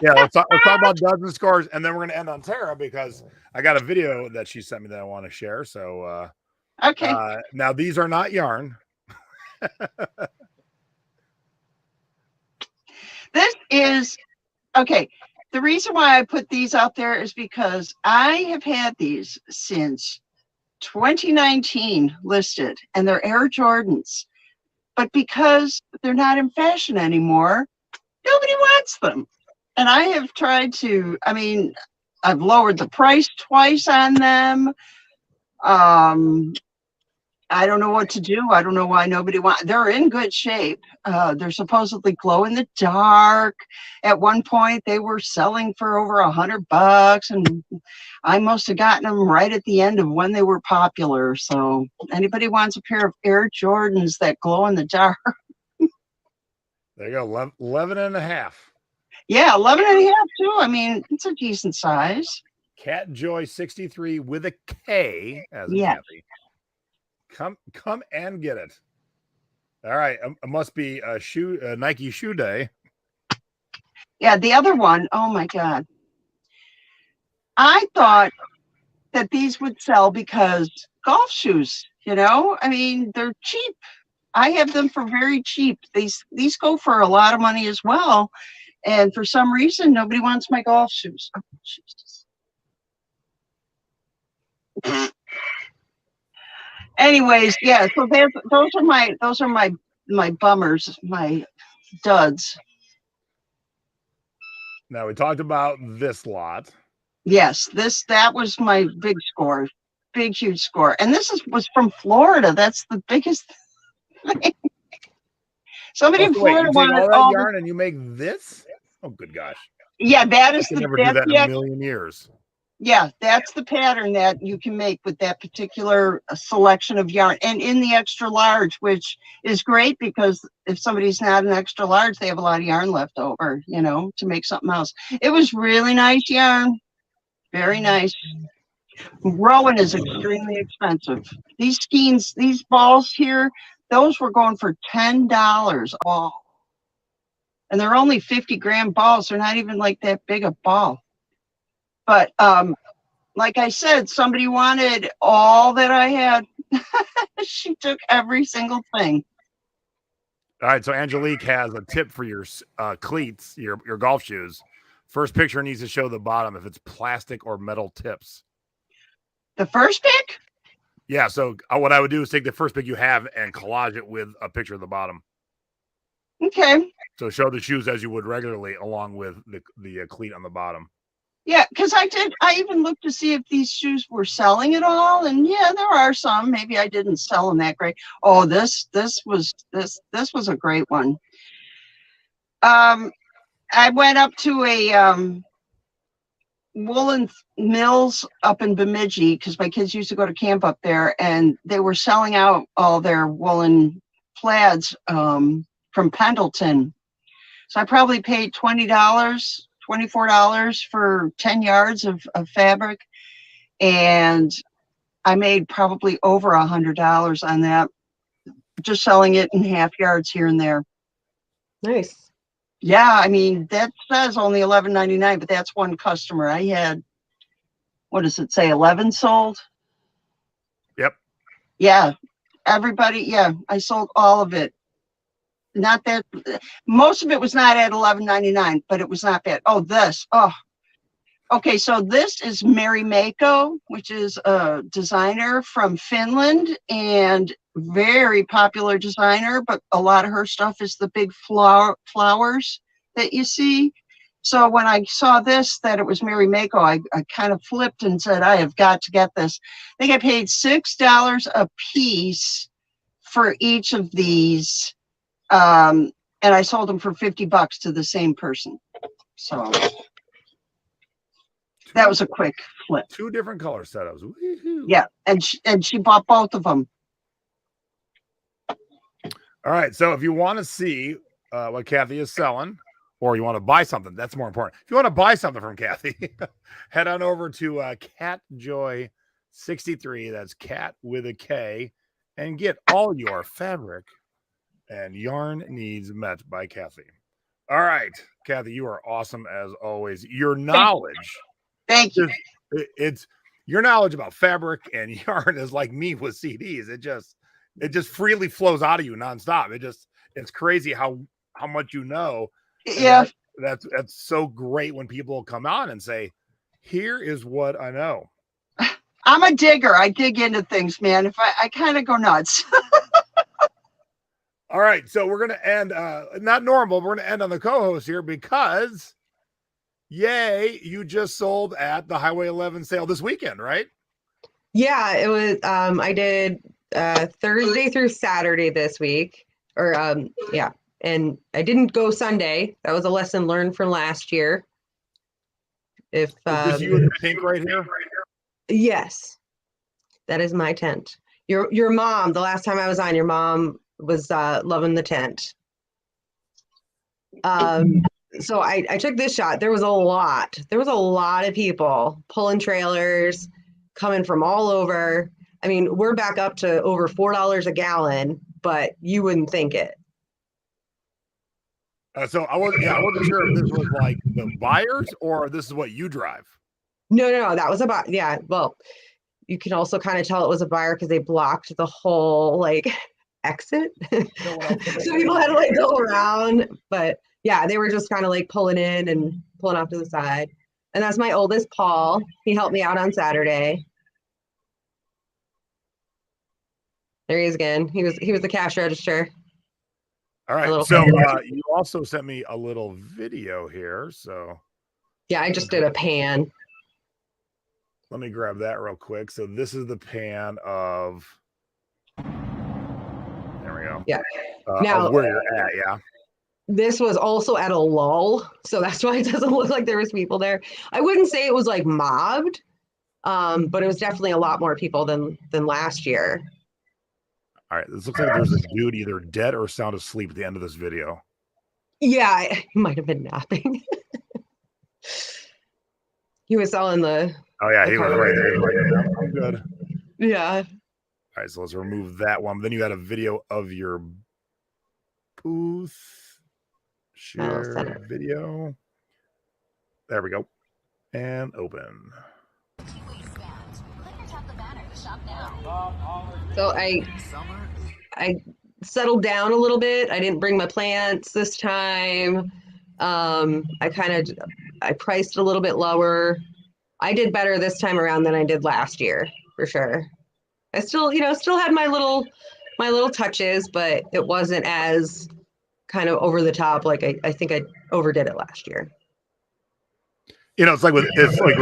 Yeah, let's talk about duds and scores, and then we're gonna end on Tara because I got a video that she sent me that I want to share. So okay. Now these are not yarn. This is okay. the reason why I put these out there is because I have had these since 2019 listed, and they're Air Jordans. But because they're not in fashion anymore, nobody wants them. And I have tried to, I mean, I've lowered the price twice on them. I don't know what to do. I don't know why nobody wants. They're in good shape. They're supposedly glow in the dark. At one point, they were selling for over $100, and I must have gotten them right at the end of when they were popular. So anybody wants a pair of Air Jordans that glow in the dark? There you go, 11 and a half. Yeah, 11 and a half too. I mean, it's a decent size. Cat Joy 63 with a K as a Yeah. Kathy. Come and get it. All right, it must be a Nike shoe day. Yeah, the other one, oh my God. I thought that these would sell because golf shoes, you know? I mean, they're cheap. I have them for very cheap. These go for a lot of money as well. And for some reason, nobody wants my golf shoes. Oh, Jesus. Anyways, yeah, so those are my bummers, my duds. Now we talked about this lot. Yes, that was my big score, big huge score. And this was from Florida. That's the biggest thing. Somebody in Florida wanted all that yarn and you make this? Oh, good gosh. Yeah, that is I never do that in a million years. Yeah, that's the pattern that you can make with that particular selection of yarn, and in the extra large, which is great because if somebody's not an extra large, they have a lot of yarn left over, you know, to make something else. It was really nice yarn, very nice. Rowan is extremely expensive. These skeins, these balls here, those were going for $10 all, and they're only 50-gram balls. They're not even like that big a ball. But like I said, somebody wanted all that I had. She took every single thing. All right, so Angelique has a tip for your cleats, your golf shoes. First picture needs to show the bottom if it's plastic or metal tips. The first pic? Yeah, so what I would do is take the first pic you have and collage it with a picture of the bottom. Okay. So show the shoes as you would regularly along with the cleat on the bottom. Yeah, because I even looked to see if these shoes were selling at all, and yeah, there are some. Maybe I didn't sell them that great. Oh, this was a great one. I went up to a woolen mills up in Bemidji because my kids used to go to camp up there, and they were selling out all their woolen plaids from Pendleton. So I probably paid $24 for 10 yards of fabric, and I made probably over $100 on that, just selling it in half yards here and there. Nice. Yeah, I mean, that says only $11.99, but that's one customer. I had, what does it say, 11 sold? Yep. Yeah, everybody, yeah, I sold all of it. Not that, most of it was not at $11.99, but it was not bad. Oh, this, oh. Okay, so this is Mary Mako, which is a designer from Finland and very popular designer, but a lot of her stuff is the big flowers that you see. So when I saw this, that it was Mary Mako, I kind of flipped and said, I have got to get this. I think I paid $6 a piece for each of these. And I sold them for $50 to the same person. So that was a quick flip. 2 different color setups. Woo-hoo. Yeah, and she bought both of them. All right, so if you want to see what Kathy is selling, or you want to buy something, that's more important. If you want to buy something from Kathy, head on over to Cat Joy 63. That's cat with a K, and get all your fabric and yarn needs met by Kathy. All right, Kathy, you are awesome as always. Your knowledge. Thank you. It's your knowledge about fabric and yarn is like me with CDs. It just freely flows out of you nonstop. It's crazy how much you know. Yeah. That's so great when people come on and say, here is what I know. I'm a digger. I dig into things, man. If I kind of go nuts. All right. So we're going to end, not normal, we're going to end on the co-host here because yay, you just sold at the Highway 11 sale this weekend, right? Yeah, it was, I did Thursday through Saturday this week, or yeah, and I didn't go Sunday. That was a lesson learned from last year. If Is this you in the pink right here? Yes, that is my tent. Your mom, the last time I was on, your mom was loving the tent. So I took this shot. There was a lot of people pulling trailers, coming from all over. I mean, we're back up to over $4 a gallon, but you wouldn't think it. So I wasn't sure if this was like the buyers or this is what you drive. No, that was about, yeah. Well, you can also kind of tell it was a buyer because they blocked the whole like exit. So people had to like go around, but yeah, they were just kind of like pulling in and pulling off to the side. And that's my oldest, Paul. He helped me out on Saturday. There he is again. He was the cash register. All right. So you also sent me a little video here. So yeah, I just did a pan. Let me grab that real quick. So this is the pan of. There we go. Yeah. Now where you're at, yeah. This was also at a lull, so that's why it doesn't look like there was people there. I wouldn't say it was like mobbed, but it was definitely a lot more people than last year. All right, this looks like there's a dude either dead or sound asleep at the end of this video. Yeah, he might have been napping. He was selling the. Oh yeah, he was right there. He was like, I'm good. Yeah. All right, so let's remove that one. Then you had a video of your booth. Share video. There we go. And open. So I settled down a little bit. I didn't bring my plants this time. I priced a little bit lower. I did better this time around than I did last year, for sure. I still had my little touches, but it wasn't as kind of over the top. Like I think I overdid it last year. It's like with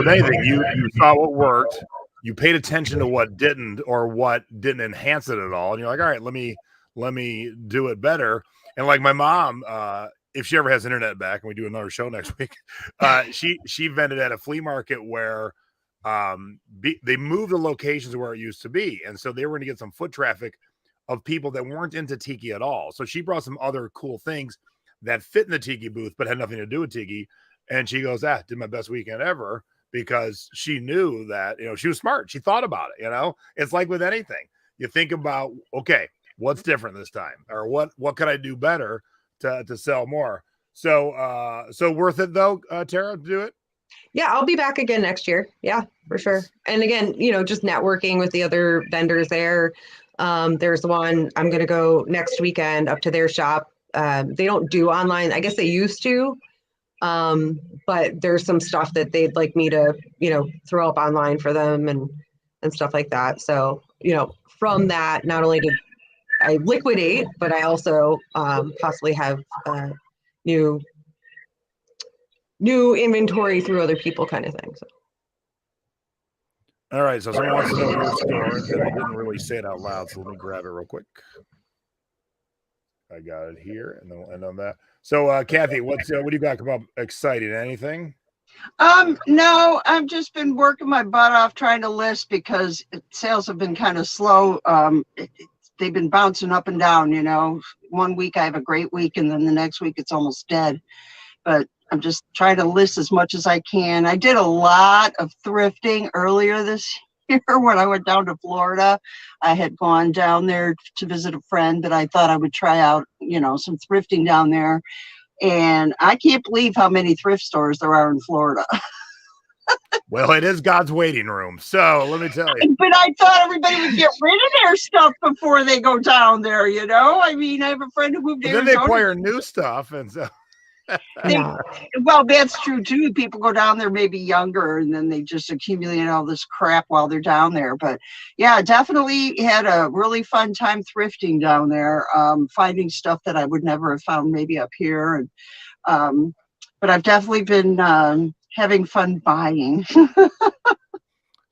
anything, you saw what worked, you paid attention to what didn't or what didn't enhance it at all, and you're like, all right, let me do it better. And like my mom, if she ever has internet back and we do another show next week, she vended at a flea market where they moved the locations where it used to be, and so they were going to get some foot traffic of people that weren't into tiki at all. So she brought some other cool things that fit in the tiki booth but had nothing to do with tiki, and she goes, did my best weekend ever, because she knew that, she was smart. She thought about it. It's like with anything, you think about, okay, what's different this time, or what could I do better to sell more. So worth it though, Tara, to do it. Yeah, I'll be back again next year. Yeah, for sure. And again, just networking with the other vendors there. There's the one I'm going to go next weekend up to their shop. They don't do online. I guess they used to, but there's some stuff that they'd like me to, throw up online for them and stuff like that. So, from that, not only did I liquidate, but I also possibly have new inventory through other people kind of thing. So. All right, so someone wants to know your store, and they didn't really say it out loud, so let me grab it real quick. I got it here, and then we'll end on that. So, Kathy, what do you got come up exciting? Anything? No, I've just been working my butt off trying to list because sales have been kind of slow. They've been bouncing up and down, 1 week I have a great week, and then the next week it's almost dead. But I'm just trying to list as much as I can. I did a lot of thrifting earlier this year when I went down to Florida. I had gone down there to visit a friend that I thought I would try out, some thrifting down there. And I can't believe how many thrift stores there are in Florida. Well, it is God's waiting room. So let me tell you. But I thought everybody would get rid of their stuff before they go down there, I mean, I have a friend who moved to Arizona. Then they acquire new stuff. And so. Yeah. Well, that's true too. People go down there maybe younger and then they just accumulate all this crap while they're down there. But yeah, definitely had a really fun time thrifting down there, finding stuff that I would never have found maybe up here. And but I've definitely been having fun buying.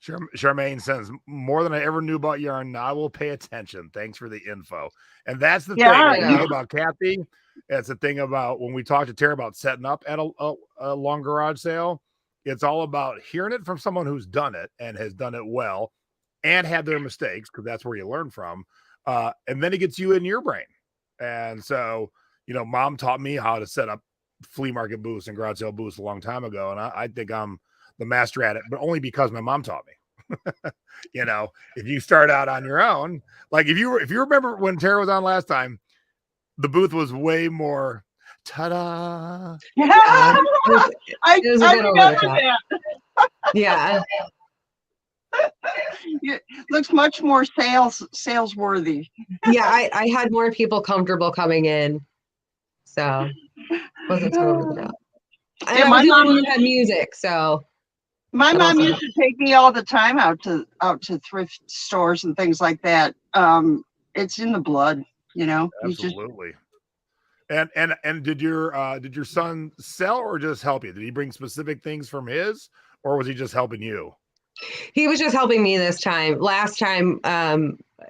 Charmaine says, more than I ever knew about yarn. Now I will pay attention. Thanks for the info. And that's the Yeah, thing. The thing about Kathy. It's the thing about when we talk to Tara about setting up at a long garage sale. It's all about hearing it from someone who's done it and has done it well and had their mistakes, because that's where you learn from. And then it gets you in your brain. And so, Mom taught me how to set up flea market booths and garage sale booths a long time ago. And I think I'm the master at it, but only because my mom taught me. If you start out on your own, like if you remember when Tara was on last time, the booth was way more ta-da. Yeah, It was a I bit over remember the top. that. Yeah. It looks much more sales worthy. Yeah. I had more people comfortable coming in. So wasn't so over the top. And Yeah, I my was the only mom- one who had music, so My That mom also used to take me all the time out to thrift stores and things like that. It's in the blood, You just Absolutely. And did your son sell or just help you? Did he bring specific things from his, or was he just helping you? he was just helping me this time. Last time,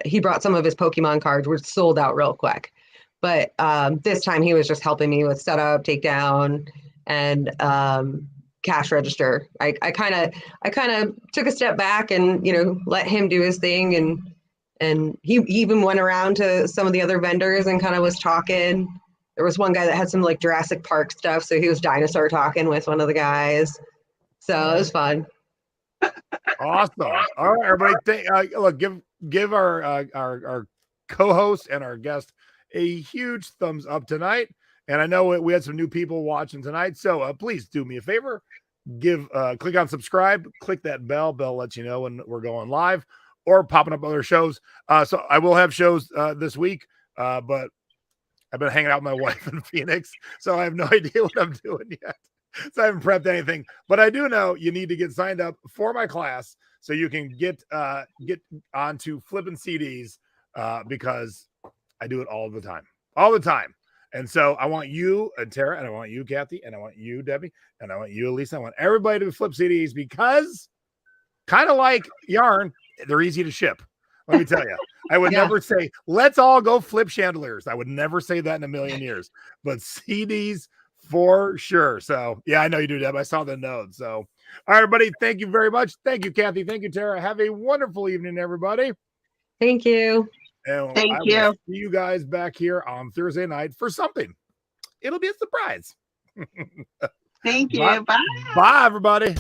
he brought some of his Pokemon cards, which sold out real quick. But this time he was just helping me with setup, takedown, and cash register. I kind of took a step back and let him do his thing, and he even went around to some of the other vendors and kind of was talking. There was one guy that had some like Jurassic Park stuff, so he was dinosaur talking with one of the guys. So it was fun. Awesome. All right, everybody. Look, give our co-host and our guest a huge thumbs up tonight. And I know we had some new people watching tonight, so please do me a favor. Click on subscribe, click that bell. Bell lets you know when we're going live or popping up other shows. So I will have shows this week, but I've been hanging out with my wife in Phoenix, so I have no idea what I'm doing yet. So I haven't prepped anything, but I do know you need to get signed up for my class so you can get onto flipping CDs because I do it all the time. And so I want you and Tara, and I want you, Kathy, and I want you, Debbie, and I want you, Elisa. I want everybody to flip CDs because, kind of like yarn, they're easy to ship. Let me tell you, I would never say, let's all go flip chandeliers. I would never say that in a million years, but CDs for sure. So yeah, I know you do, Deb. I saw the note. So all right, everybody, thank you very much. Thank you, Kathy. Thank you, Tara. Have a wonderful evening, everybody. Thank you. And Thank I you. will see you guys back here on Thursday night for something. It'll be a surprise. Thank you. Bye. Bye. Bye, everybody.